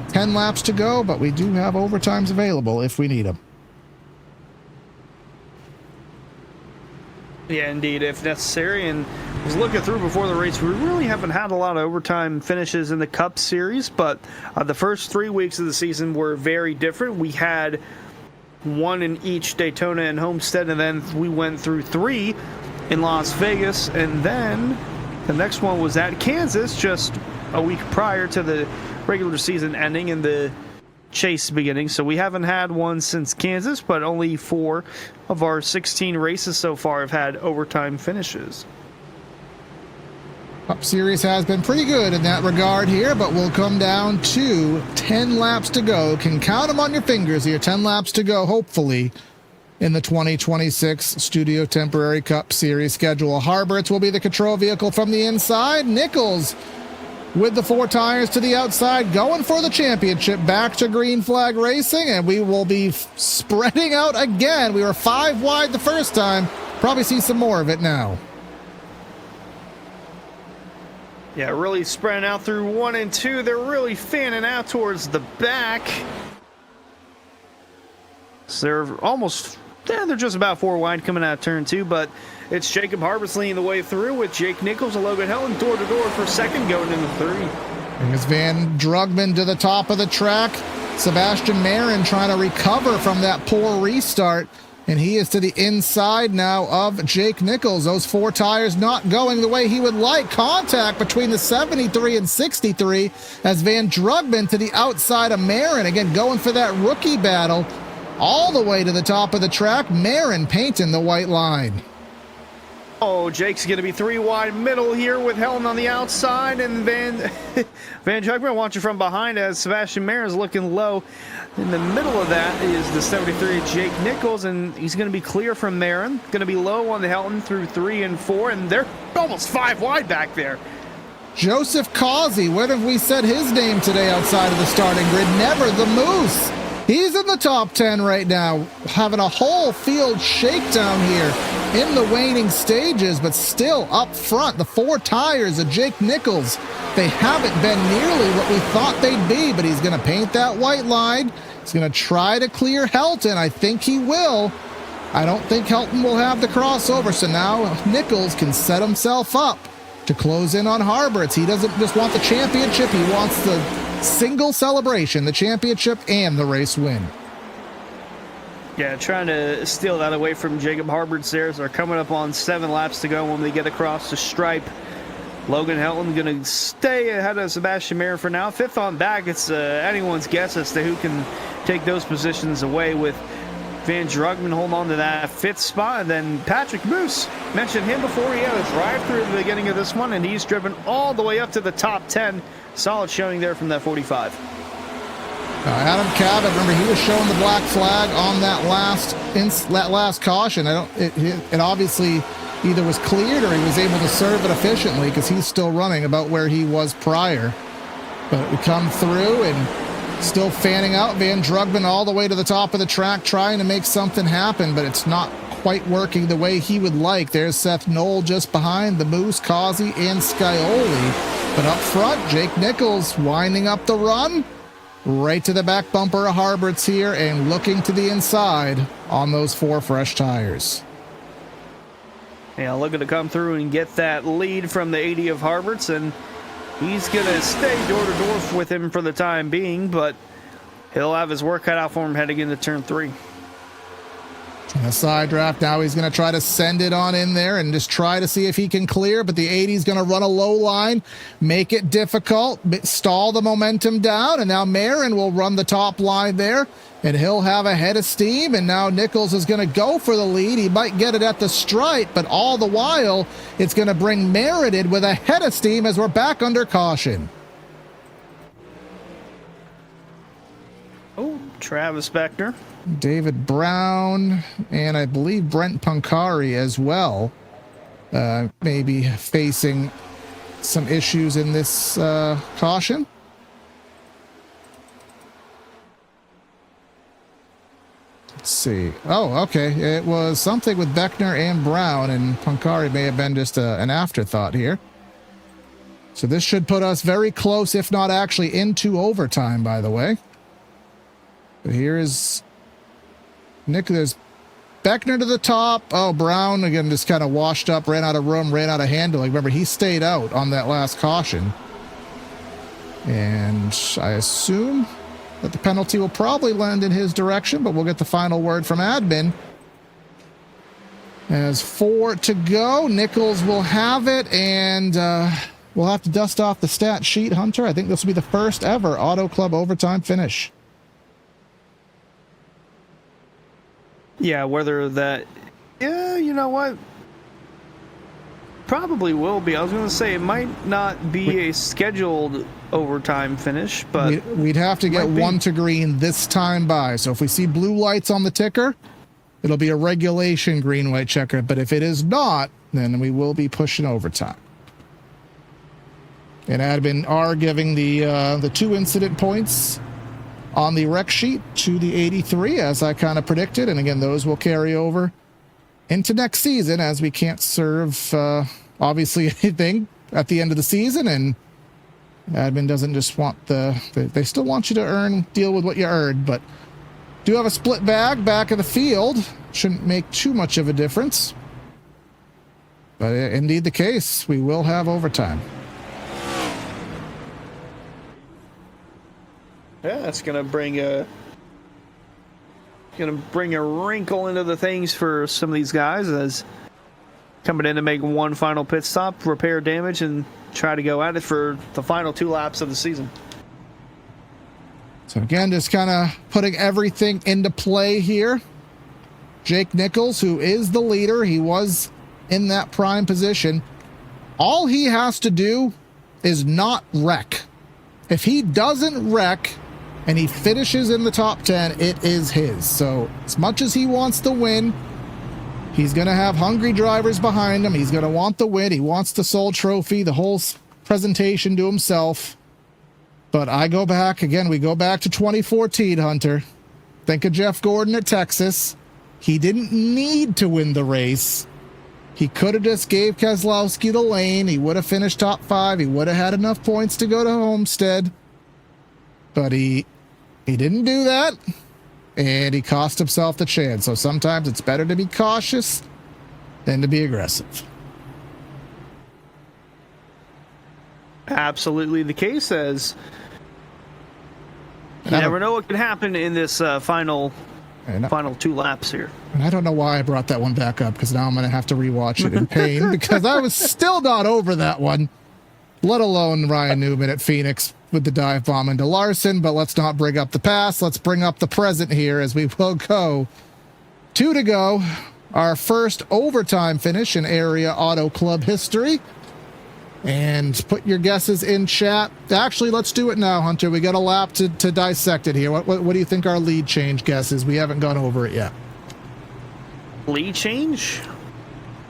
10 laps to go, but we do have overtimes available if we need them. Yeah, indeed, if necessary. And I was looking through before the race, we really haven't had a lot of overtime finishes in the Cup Series, but the first 3 weeks of the season were very different. We had 1 in each Daytona and Homestead, and then we went through 3 in Las Vegas, and then the next one was at Kansas just a week prior to the regular season ending and the chase beginning. So we haven't had one since Kansas, but only 4 of our 16 races so far have had overtime finishes. Cup Series has been pretty good in that regard here, but we'll come down to 10 laps to go. Can count them on your fingers here. 10 laps to go, hopefully, in the 2026 Studio Temporary Cup Series schedule. Harberts will be the control vehicle from the inside. Nichols with the 4 tires to the outside, going for the championship. Back to Green Flag Racing, and we will be spreading out again. We were 5 wide the first time. Probably see some more of it now. Yeah, really spreading out through 1 and 2. They're really fanning out towards the back. So they're just about 4 wide coming out of turn 2, but it's Jacob Harberts leading the way through with Jake Nichols and Logan Helen door to door for second going into 3. Brings Van Drugman to the top of the track. Sebastian Marin trying to recover from that poor restart, and he is to the inside now of Jake Nichols. Those 4 tires not going the way he would like. Contact between the 73 and 63 as Van Drugman to the outside of Marin. Again, going for that rookie battle all the way to the top of the track. Marin painting the white line. Oh, Jake's going to be 3 wide middle here with Helen on the outside, and Van Drugman watching from behind as Sebastian Mayer is looking low. In the middle of that is the 73 Jake Nichols, and he's going to be clear from Marin. Going to be low on the Helen through 3 and 4, and they're almost 5 wide back there. Joseph Causey, when have we said his name today outside of the starting grid? Never, the Moose. He's in the top 10 right now, having a whole field shakedown here in the waning stages, but still up front, the 4 tires of Jake Nichols. They haven't been nearly what we thought they'd be, but he's going to paint that white line. He's going to try to clear Helton. I think he will. I don't think Helton will have the crossover, so now Nichols can set himself up to close in on Harberts. He doesn't just want the championship, he wants the single celebration, the championship and the race win. Yeah, trying to steal that away from Jacob Harberts there. So they're coming up on 7 laps to go when they get across the stripe. Logan Helton going to stay ahead of Sebastian Mayer for now. 5th on back, it's anyone's guess as to who can take those positions away, with Van Drugman holding on to that 5th spot. And then Patrick Moose, mentioned him before. He had a drive through at the beginning of this one, and he's driven all the way up to the top 10. Solid showing there from that 45. Adam Cabot, remember, he was showing the black flag on that last caution. It obviously either was cleared or he was able to serve it efficiently because he's still running about where he was prior. But we come through, and Still fanning out. Van Drugman all the way to the top of the track, trying to make something happen, but it's not quite working the way he would like. There's Seth Knoll just behind the Moose, Causey, and Scioli. But up front, Jake Nichols winding up the run. Right to the back bumper of Harberts here and looking to the inside on those 4 fresh tires. Yeah, looking to come through and get that lead from the 80 of Harberts, and he's going to stay door-to-door with him for the time being, but he'll have his work cut out for him heading into turn 3. In a side draft, now he's going to try to send it on in there and just try to see if he can clear, but the 80's going to run a low line, make it difficult, stall the momentum down, and now Marin will run the top line there, and he'll have a head of steam, and now Nichols is going to go for the lead. He might get it at the stripe, but all the while, it's going to bring Meriden with a head of steam as we're back under caution. Oh, Travis Beckner. David Brown, and I believe Brent Pancari as well, maybe facing some issues in this caution. Let's see. Oh, okay. It was something with Beckner and Brown, and Pancari may have been just an afterthought here. So this should put us very close, if not actually into overtime, by the way. But here is Nicholas Beckner to the top. Oh, Brown again just kind of washed up, ran out of room, ran out of handling. Remember, he stayed out on that last caution. And I assume that the penalty will probably land in his direction, but we'll get the final word from admin. As 4 to go, Nichols will have it, and we'll have to dust off the stat sheet, Hunter. I think this will be the first ever Auto Club overtime finish. Yeah, whether that... Yeah, you know what? Probably will be. I was going to say, it might not be a scheduled overtime finish, but... We'd have to get 1 to green this time by. So if we see blue lights on the ticker, it'll be a regulation green-white checker. But if it is not, then we will be pushing overtime. And admin are giving the 2 incident points on the rec sheet to the 83, as I kind of predicted. And again, those will carry over into next season, as we can't serve, obviously, anything at the end of the season. And admin doesn't just want they still want you to deal with what you earned, but do have a split bag back of the field. Shouldn't make too much of a difference. But indeed the case, we will have overtime. Yeah, that's gonna bring a wrinkle into the things for some of these guys, as coming in to make 1 final pit stop, repair damage, and try to go at it for the final 2 laps of the season. So again, just kind of putting everything into play here. Jake Nichols, who is the leader, he was in that prime position. All he has to do is not wreck. If he doesn't wreck and he finishes in the top 10, it is his. So as much as he wants to win, he's going to have hungry drivers behind him. He's going to want the win. He wants the sole trophy, the whole presentation to himself. But I go back, again, we go back to 2014, Hunter. Think of Jeff Gordon at Texas. He didn't need to win the race. He could have just gave Keselowski the lane. He would have finished top 5. He would have had enough points to go to Homestead. But he didn't do that, and he cost himself the chance. So sometimes it's better to be cautious than to be aggressive. Absolutely the case, as you never know what can happen in this final 2 laps here. And I don't know why I brought that one back up, because now I'm going to have to rewatch it in pain, because I was still not over that one, let alone Ryan Newman at Phoenix with the dive bomb into Larson. But let's not bring up the past. Let's bring up the present here, as we will go 2 to go. Our first overtime finish in Area Auto Club history. And put your guesses in chat. Actually, let's do it now, Hunter. We got a lap to dissect it here. What do you think our lead change guess is? We haven't gone over it yet. Lead change?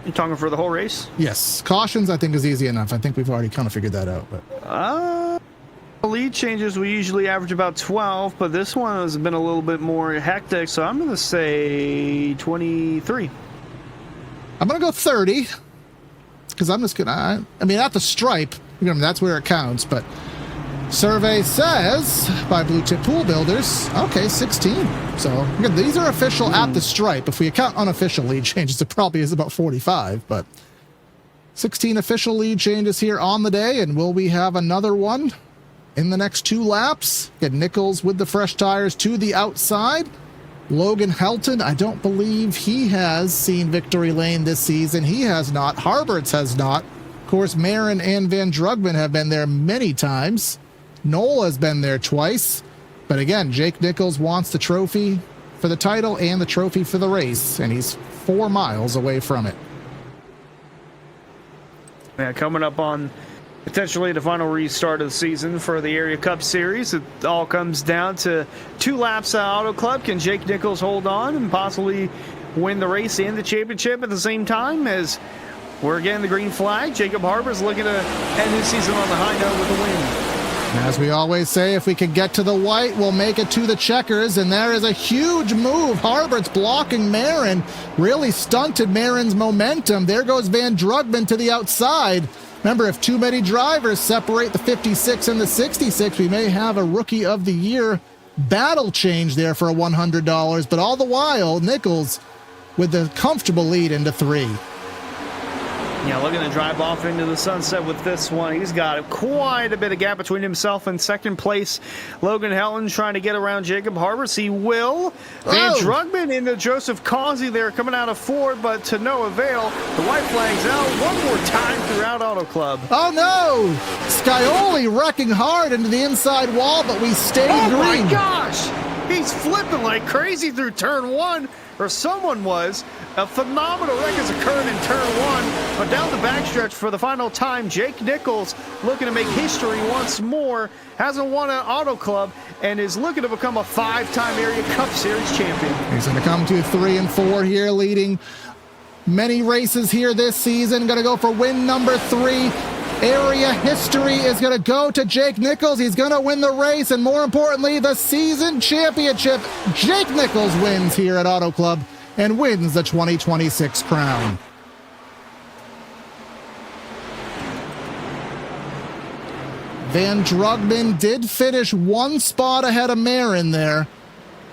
You talking for the whole race? Yes. Cautions, I think, is easy enough. I think we've already kind of figured that out. But The lead changes, we usually average about 12, but this one has been a little bit more hectic, so I'm going to say 23. I'm going to go 30, because I'm just going to, I mean, at the stripe, that's where it counts, but survey says, by Blue Chip Pool Builders, okay, 16. So, again, these are official at the stripe. If we account unofficial lead changes, it probably is about 45, but 16 official lead changes here on the day, and will we have another one in the next 2 laps? Get Nichols with the fresh tires to the outside. Logan Helton, I don't believe he has seen victory lane this season. He has not. Harberts has not. Of course, Marin and Van Drugman have been there many times. Knoll has been there twice. But again, Jake Nichols wants the trophy for the title and the trophy for the race, and he's 4 miles away from it. Yeah, coming up on potentially the final restart of the season for the Area Cup Series. It all comes down to 2 laps at Auto Club. Can Jake Nichols hold on and possibly win the race and the championship at the same time? As we're getting the green flag, Jacob Harber's looking to end his season on the high note with a win. As we always say, if we can get to the white, we'll make it to the checkers, and there is a huge move. Harbert's blocking Marin, really stunted Marin's momentum. There goes Van Drugman to the outside. Remember, if too many drivers separate the 56 and the 66, we may have a Rookie of the Year battle change there for a $100, but all the while, Nichols with the comfortable lead into 3. Yeah, looking to drive off into the sunset with this one. He's got quite a bit of gap between himself and second place. Logan Helton trying to get around Jacob Harbers. He will. Van Drugman into Joseph Causey there coming out of 4, but to no avail. The white flag's out one more time throughout Auto Club. Oh no! Scioli wrecking hard into the inside wall, but we stayed green. Oh my gosh! He's flipping like crazy through turn 1, or someone was. A phenomenal wreck has occurred in turn 1, but down the backstretch for the final time, Jake Nichols looking to make history once more, hasn't won an Auto Club, and is looking to become a 5-time Area Cup Series champion. He's going to come to 3 and 4 here, leading many races here this season. Going to go for win number 3. Area history is going to go to Jake Nichols. He's going to win the race, and more importantly, the season championship. Jake Nichols wins here at Auto Club and wins the 2026 crown. Van Drugman did finish 1 spot ahead of Marin there,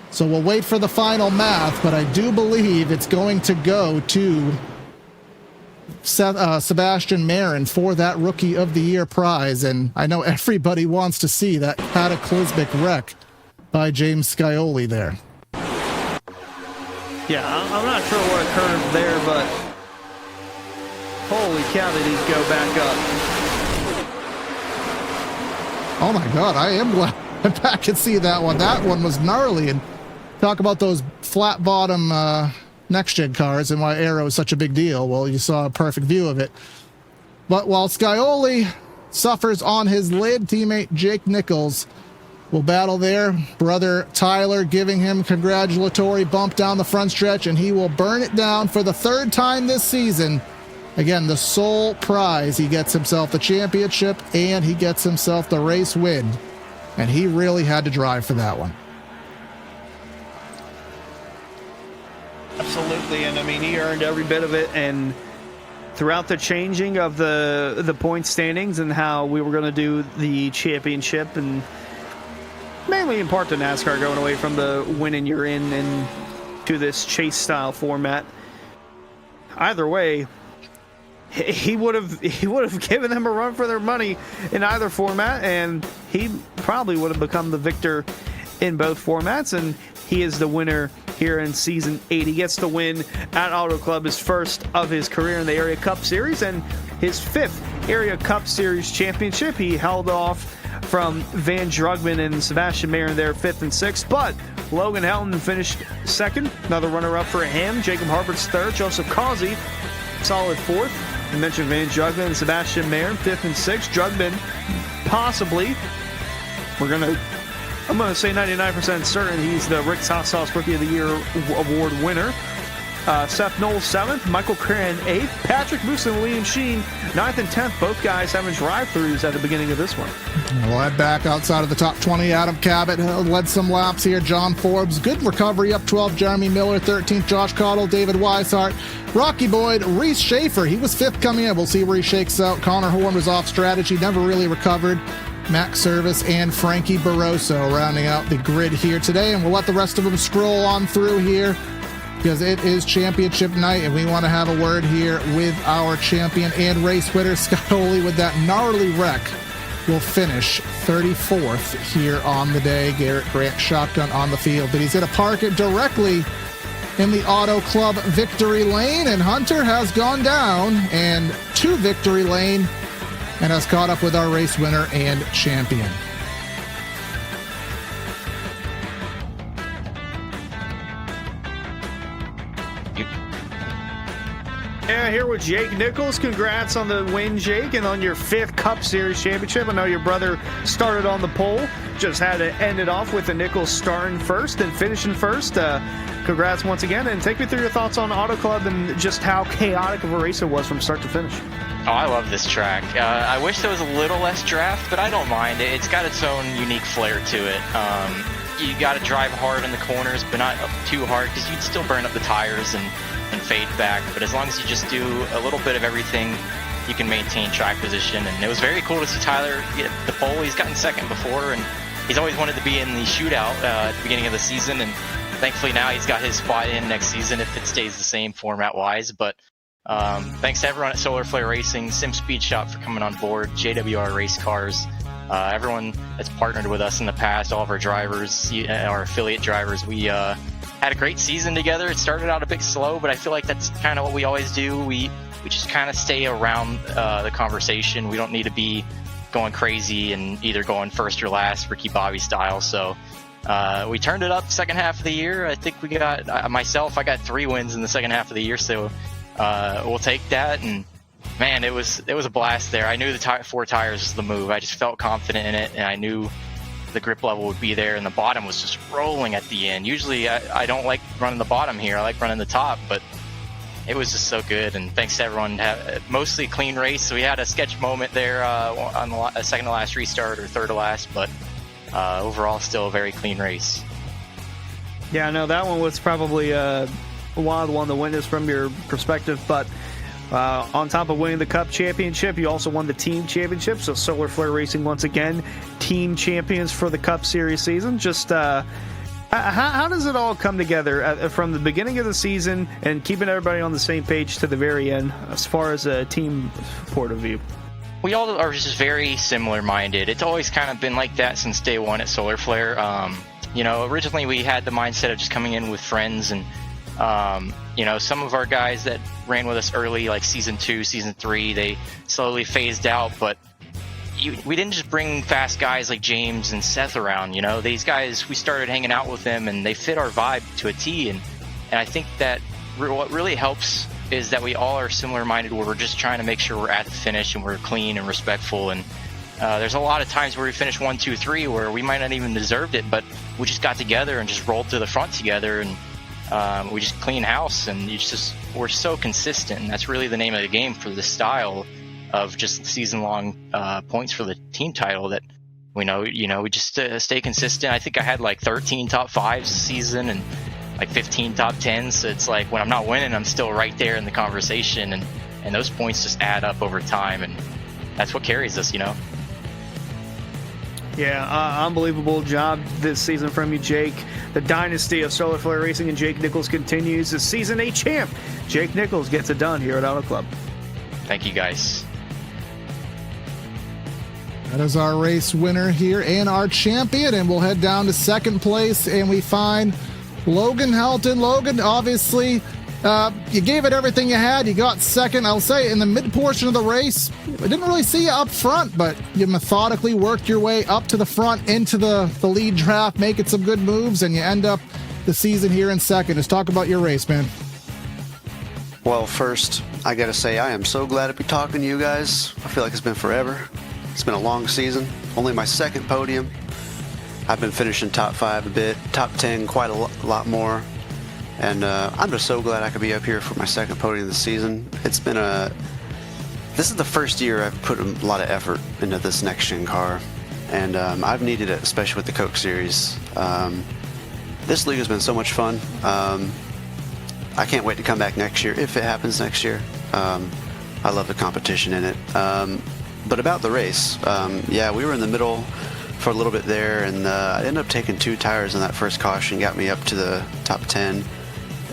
so we'll wait for the final math, but I do believe it's going to go to Sebastian Marin for that Rookie of the Year prize, and I know everybody wants to see that cataclysmic wreck by James Scioli there. Yeah, I'm not sure what occurred there, but holy cow, did he go back up. Oh my God, I am glad I'm back and see that one. That one was gnarly, and talk about those flat bottom next-gen cars and why Aero is such a big deal. Well, you saw a perfect view of it. But while Scioli suffers on his lid, teammate Jake Nichols will battle there. Brother Tyler giving him congratulatory bump down the front stretch, and he will burn it down for the 3rd time this season. Again, the sole prize. He gets himself the championship, and he gets himself the race win. And he really had to drive for that one. Absolutely, and I mean, he earned every bit of it, and throughout the changing of the point standings and how we were going to do the championship, and mainly in part to NASCAR going away from the win and you're in and to this chase style format. Either way, he would have given them a run for their money in either format, and he probably would have become the victor in both formats, and he is the winner here in Season 8. He gets the win at Auto Club, his first of his career in the Area Cup Series, and his 5th Area Cup Series championship. He held off from Van Drugman and Sebastian Marin there 5th and 6th, but Logan Helton finished 2nd. Another runner-up for him. Jacob Harbert's 3rd. Joseph Causey, solid 4th. I mentioned Van Drugman and Sebastian Marin 5th and 6th. Drugman possibly, I'm going to say 99% certain he's the Rick's Hot Sauce Rookie of the Year award winner. Seth Knowles 7th, Michael Cran 8th, Patrick Moose and Liam Sheen 9th and 10th. Both guys having drive-throughs at the beginning of this one. We'll head back outside of the top 20. Adam Cabot led some laps here. John Forbes, good recovery, up 12. Jeremy Miller, 13th. Josh Cottle, David Weishart, Rocky Boyd, Reese Schaefer. He was 5th coming in. We'll see where he shakes out. Connor Horn was off strategy, never really recovered. Max Service and Frankie Barroso rounding out the grid here today. And we'll let the rest of them scroll on through here, because it is championship night, and we want to have a word here with our champion and race winner, Scott Oley, with that gnarly wreck. Will finish 34th here on the day. Garrett Grant shotgun on the field, but he's going to park it directly in the Auto Club victory lane, and Hunter has gone down and to victory lane and has caught up with our race winner and champion. Yeah, here with Jake Nichols. Congrats on the win, Jake, and on your 5th Cup Series championship. I know your brother started on the pole, just had to end it off with the Nichols starting first and finishing first. Congrats once again, and take me through your thoughts on Auto Club and just how chaotic of a race it was from start to finish. Oh, I love this track. I wish there was a little less draft, but I don't mind it. It's got its own unique flair to it. You got to drive hard in the corners, but not too hard, because you'd still burn up the tires and fade back. But as long as you just do a little bit of everything, you can maintain track position. And it was very cool to see Tyler get the pole. He's gotten second before, and he's always wanted to be in the shootout at the beginning of the season. And thankfully now he's got his spot in next season if it stays the same format-wise. But thanks to everyone at Solar Flare Racing, Sim Speed Shop for coming on board, JWR Race Cars, everyone that's partnered with us in the past, all of our drivers, our affiliate drivers. We had a great season together. It started out a bit slow, but I feel like that's kind of what we always do. We just kind of stay around the conversation. We don't need to be going crazy and either going first or last, Ricky Bobby style. So we turned it up second half of the year. I think we got I got 3 wins in the second half of the year, so we'll take that. And man, it was a blast there. I knew the 4 tires was the move. I just felt confident in it, and I knew the grip level would be there, and the bottom was just rolling at the end. Usually I don't like running the bottom here. I like running the top, but it was just so good. And thanks to everyone. Mostly clean race. So we had a sketch moment there on the second to last restart or third to last, but overall still a very clean race. Yeah, I know that one was probably a wild one to witness from your perspective, but on top of winning the Cup Championship, you also won the Team Championship. So Solar Flare Racing, once again, team champions for the Cup Series season. Just how does it all come together from the beginning of the season and keeping everybody on the same page to the very end as far as a team point of view? We all are just very similar-minded. It's always kind of been like that since day one at Solar Flare. Originally we had the mindset of just coming in with friends, and some of our guys that ran with us early, like season 2, season 3, they slowly phased out, but we didn't just bring fast guys like James and Seth around. These guys, we started hanging out with them, and they fit our vibe to a T. And I think that what really helps is that we all are similar-minded, where we're just trying to make sure we're at the finish and we're clean and respectful. And there's a lot of times where we finish 1, 2, 3 where we might not even deserved it, but we just got together and just rolled to the front together, and we just clean house, and we're so consistent. And that's really the name of the game for this style of just season-long points for the team title, that we just stay consistent. I think I had like 13 top 5s this season and like 15 top 10s. So it's like when I'm not winning, I'm still right there in the conversation, and those points just add up over time, and that's what carries us. Yeah, unbelievable job this season from you, Jake. The dynasty of Solar Flare Racing and Jake Nichols continues. This season 8 champ, Jake Nichols, gets it done here at Auto Club. Thank you, guys. That is our race winner here and our champion, and we'll head down to second place, and we find Logan Helton. Logan, obviously, you gave it everything you had. You got second. I'll say in the mid portion of the race, I didn't really see you up front, but you methodically worked your way up to the front into the lead draft, making some good moves, and you end up the season here in second. Let's talk about your race, man. Well, first, I got to say I am so glad to be talking to you guys. I feel like it's been forever. It's been a long season. Only my second podium. I've been finishing top 5 a bit, top 10 quite a lot more. And I'm just so glad I could be up here for my second podium of the season. This is the first year I've put a lot of effort into this next-gen car, and I've needed it, especially with the Coke Series. This league has been so much fun. I can't wait to come back next year, if it happens next year. I love the competition in it. But about the race, yeah, we were in the middle for a little bit there, and I ended up taking 2 tires in that first caution, got me up to the top 10.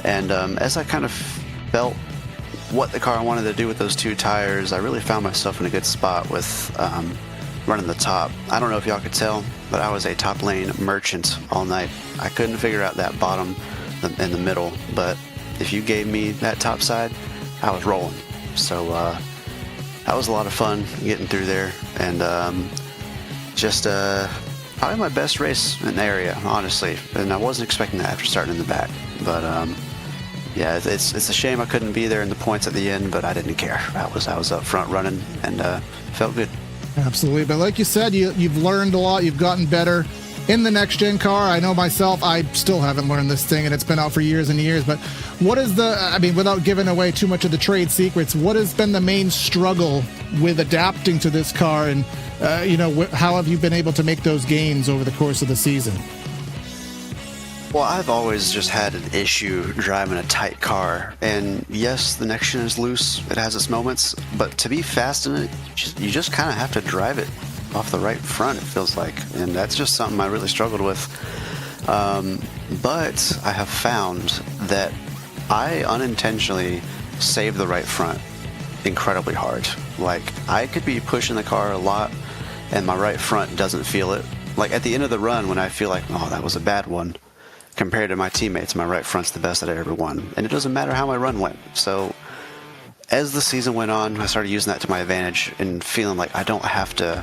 And as I kind of felt what the car wanted to do with those 2 tires, I really found myself in a good spot with running the top. I don't know if y'all could tell, but I was a top lane merchant all night. I couldn't figure out that bottom in the middle, but if you gave me that top side, I was rolling. So that was a lot of fun getting through there, and just probably my best race in the area, honestly. And I wasn't expecting that after starting in the back, but yeah, it's a shame I couldn't be there in the points at the end, but I didn't care. I was up front running, and felt good. Absolutely. But like you said, you've learned a lot. You've gotten better in the next-gen car. I know myself, I still haven't learned this thing, and it's been out for years and years. But what is without giving away too much of the trade secrets, what has been the main struggle with adapting to this car? And, how have you been able to make those gains over the course of the season? Well, I've always just had an issue driving a tight car, and yes, the next gen is loose, it has its moments, but to be fast in it, you just kind of have to drive it off the right front, it feels like, and that's just something I really struggled with. But I have found that I unintentionally save the right front incredibly hard. Like, I could be pushing the car a lot, and my right front doesn't feel it. Like, at the end of the run, when I feel like, oh, that was a bad one, compared to my teammates, my right front's the best that I ever won. And it doesn't matter how my run went. So as the season went on, I started using that to my advantage and feeling like I don't have to,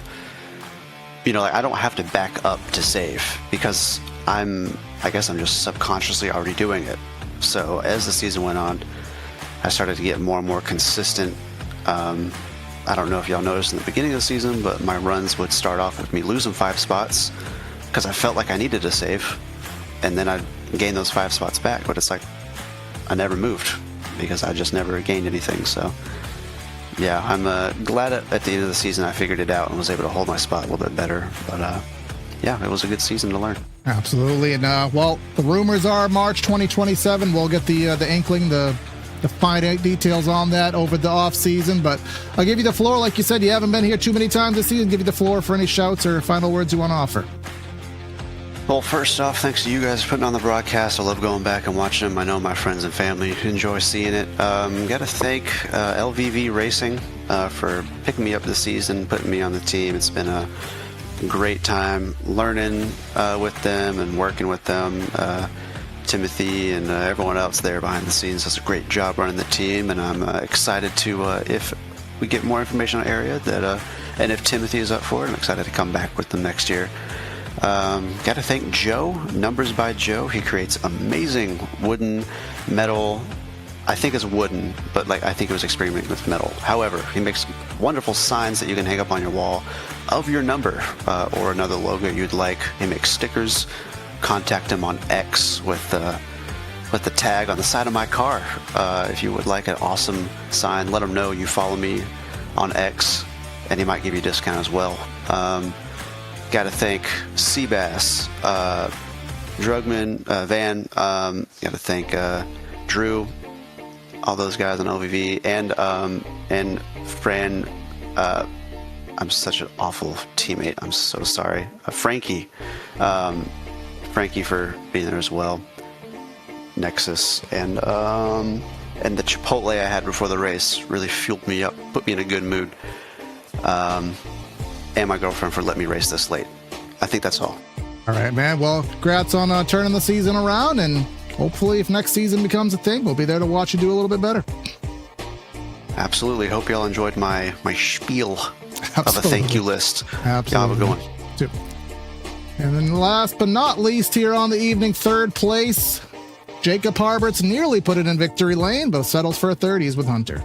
I don't have to back up to save, because I guess I'm just subconsciously already doing it. So as the season went on, I started to get more and more consistent. I don't know if y'all noticed in the beginning of the season, but my runs would start off with me losing 5 spots because I felt like I needed to save. And then I'd gain those 5 spots back, but it's like I never moved because I just never gained anything. So yeah, I'm glad at the end of the season I figured it out and was able to hold my spot a little bit better. But yeah, it was a good season to learn. Absolutely. And well, the rumors are March 2027. We'll get the inkling, the finite details on that over the off season. But I'll give you the floor. Like you said, you haven't been here too many times this season. Give you the floor for any shouts or final words you want to offer. Well, first off, thanks to you guys for putting on the broadcast. I love going back and watching them. I know my friends and family enjoy seeing it. Got to thank LVV Racing for picking me up this season, putting me on the team. It's been a great time learning with them and working with them. Timothy and everyone else there behind the scenes does a great job running the team, and I'm excited to, if we get more information on area, and if Timothy is up for it, I'm excited to come back with them next year. Got to thank Joe, Numbers by Joe. He creates amazing wooden, metal. I think it's wooden, but I think it was experimenting with metal. However, he makes wonderful signs that you can hang up on your wall of your number or another logo you'd like. He makes stickers. Contact him on X with the tag on the side of my car. If you would like an awesome sign, let him know you follow me on X, and he might give you a discount as well. Got to thank Seabass, Drugman, Van. Got to thank Drew, all those guys on LVV, and Fran. I'm such an awful teammate. I'm so sorry, Frankie. Frankie for being there as well. Nexus and the Chipotle I had before the race really fueled me up, put me in a good mood. And my girlfriend for letting me race this late. I think that's all. All right, man. Well, congrats on turning the season around, and hopefully if next season becomes a thing, we'll be there to watch you do a little bit better. Absolutely. Hope y'all enjoyed my spiel of a thank you list. Absolutely. Y'all have a good one. Too. And then last but not least here on the evening, 3rd place, Jacob Harberts nearly put it in victory lane, but settles for a 30s with Hunter.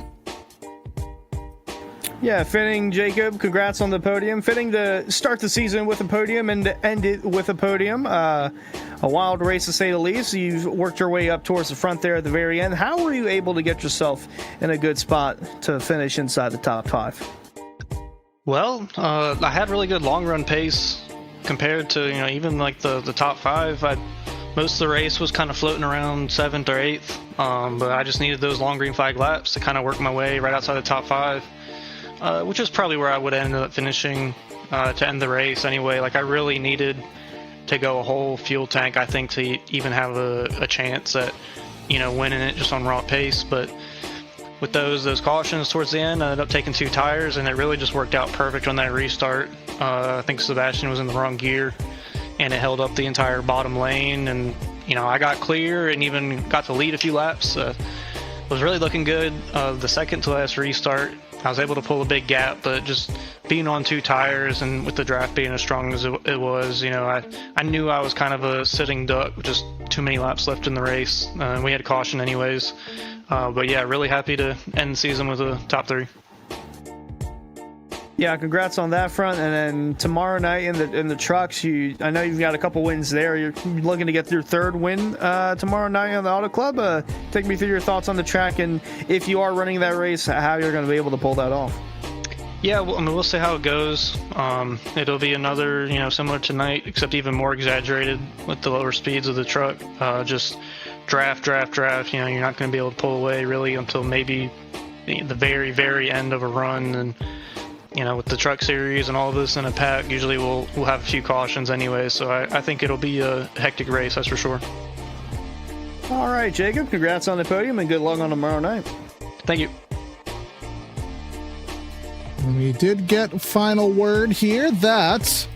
Yeah, fitting, Jacob. Congrats on the podium. Fitting to start the season with a podium and to end it with a podium. A wild race, to say the least. You've worked your way up towards the front there at the very end. How were you able to get yourself in a good spot to finish inside the top 5? Well, I had really good long run pace compared to, even like the top 5. Most of the race was kind of floating around 7th or 8th, but I just needed those long green flag laps to kind of work my way right outside the top 5. Which is probably where I would end up finishing to end the race anyway. Like, I really needed to go a whole fuel tank, I think, to even have a chance at, winning it just on raw pace. But with those cautions towards the end, I ended up taking 2 tires, and it really just worked out perfect on that restart. I think Sebastian was in the wrong gear, and it held up the entire bottom lane, and, I got clear and even got to lead a few laps. Was really looking good. The second to last restart, I was able to pull a big gap, but just being on 2 tires and with the draft being as strong as it was, I knew I was kind of a sitting duck with just too many laps left in the race. We had caution anyways. But yeah, really happy to end the season with a top 3. Yeah, congrats on that front. And then tomorrow night in the trucks, I know you've got a couple wins there. You're looking to get your 3rd win tomorrow night on the Auto Club. Take me through your thoughts on the track, and if you are running that race, how you're going to be able to pull that off. Yeah, well, we'll see how it goes. It'll be another, similar tonight, except even more exaggerated with the lower speeds of the truck. Just draft. You're not going to be able to pull away really until maybe the very, very end of a run. And with the truck series and all of this in a pack, usually we'll have a few cautions anyway, so I think it'll be a hectic race, that's for sure. All right, Jacob, congrats on the podium and good luck on tomorrow night. Thank you. We did get final word here that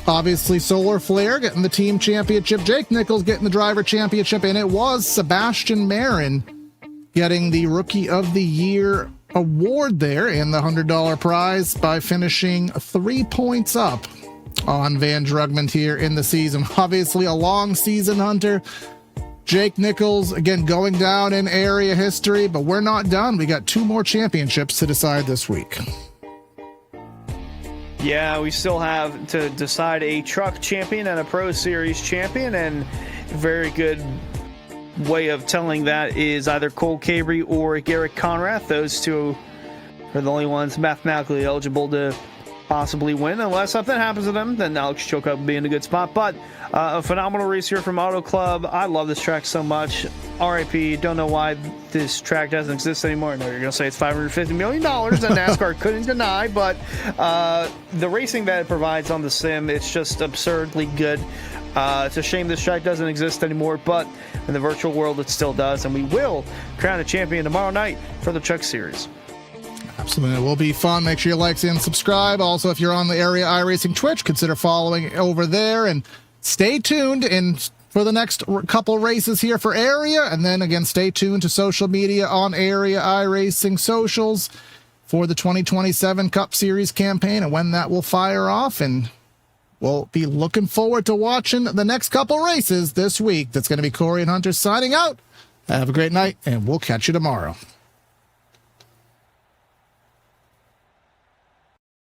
obviously Solar Flare getting the team championship, Jake Nichols getting the driver championship, and it was Sebastian Marin getting the Rookie of the Year award there in the $100 prize by finishing 3 points up on Van Drugman here in the season. Obviously a long season, Hunter. Jake Nichols, again, going down in area history, but we're not done. We got 2 more championships to decide this week. Yeah, we still have to decide a truck champion and a Pro Series champion, and very good way of telling that is either Cole Cabry or Garrett Conrath. Those 2 are the only ones mathematically eligible to possibly win. Unless something happens to them, then Alex Choka will be in a good spot. But a phenomenal race here from Auto Club. I love this track so much. RIP, don't know why this track doesn't exist anymore. I know you're going to say it's $550 million, and NASCAR couldn't deny, but the racing that it provides on the sim, it's just absurdly good. It's a shame this track doesn't exist anymore, but in the virtual world it still does, and we will crown a champion tomorrow night for the Truck Series. Absolutely. It will be fun. Make sure you like and subscribe. Also, if you're on the Area iRacing Twitch, consider following over there, and stay tuned for the next couple races here for Area, and then again, stay tuned to social media on Area iRacing socials for the 2027 Cup Series campaign and when that will fire off, and we'll be looking forward to watching the next couple races this week. That's going to be Corey and Hunter signing out. Have a great night, and we'll catch you tomorrow.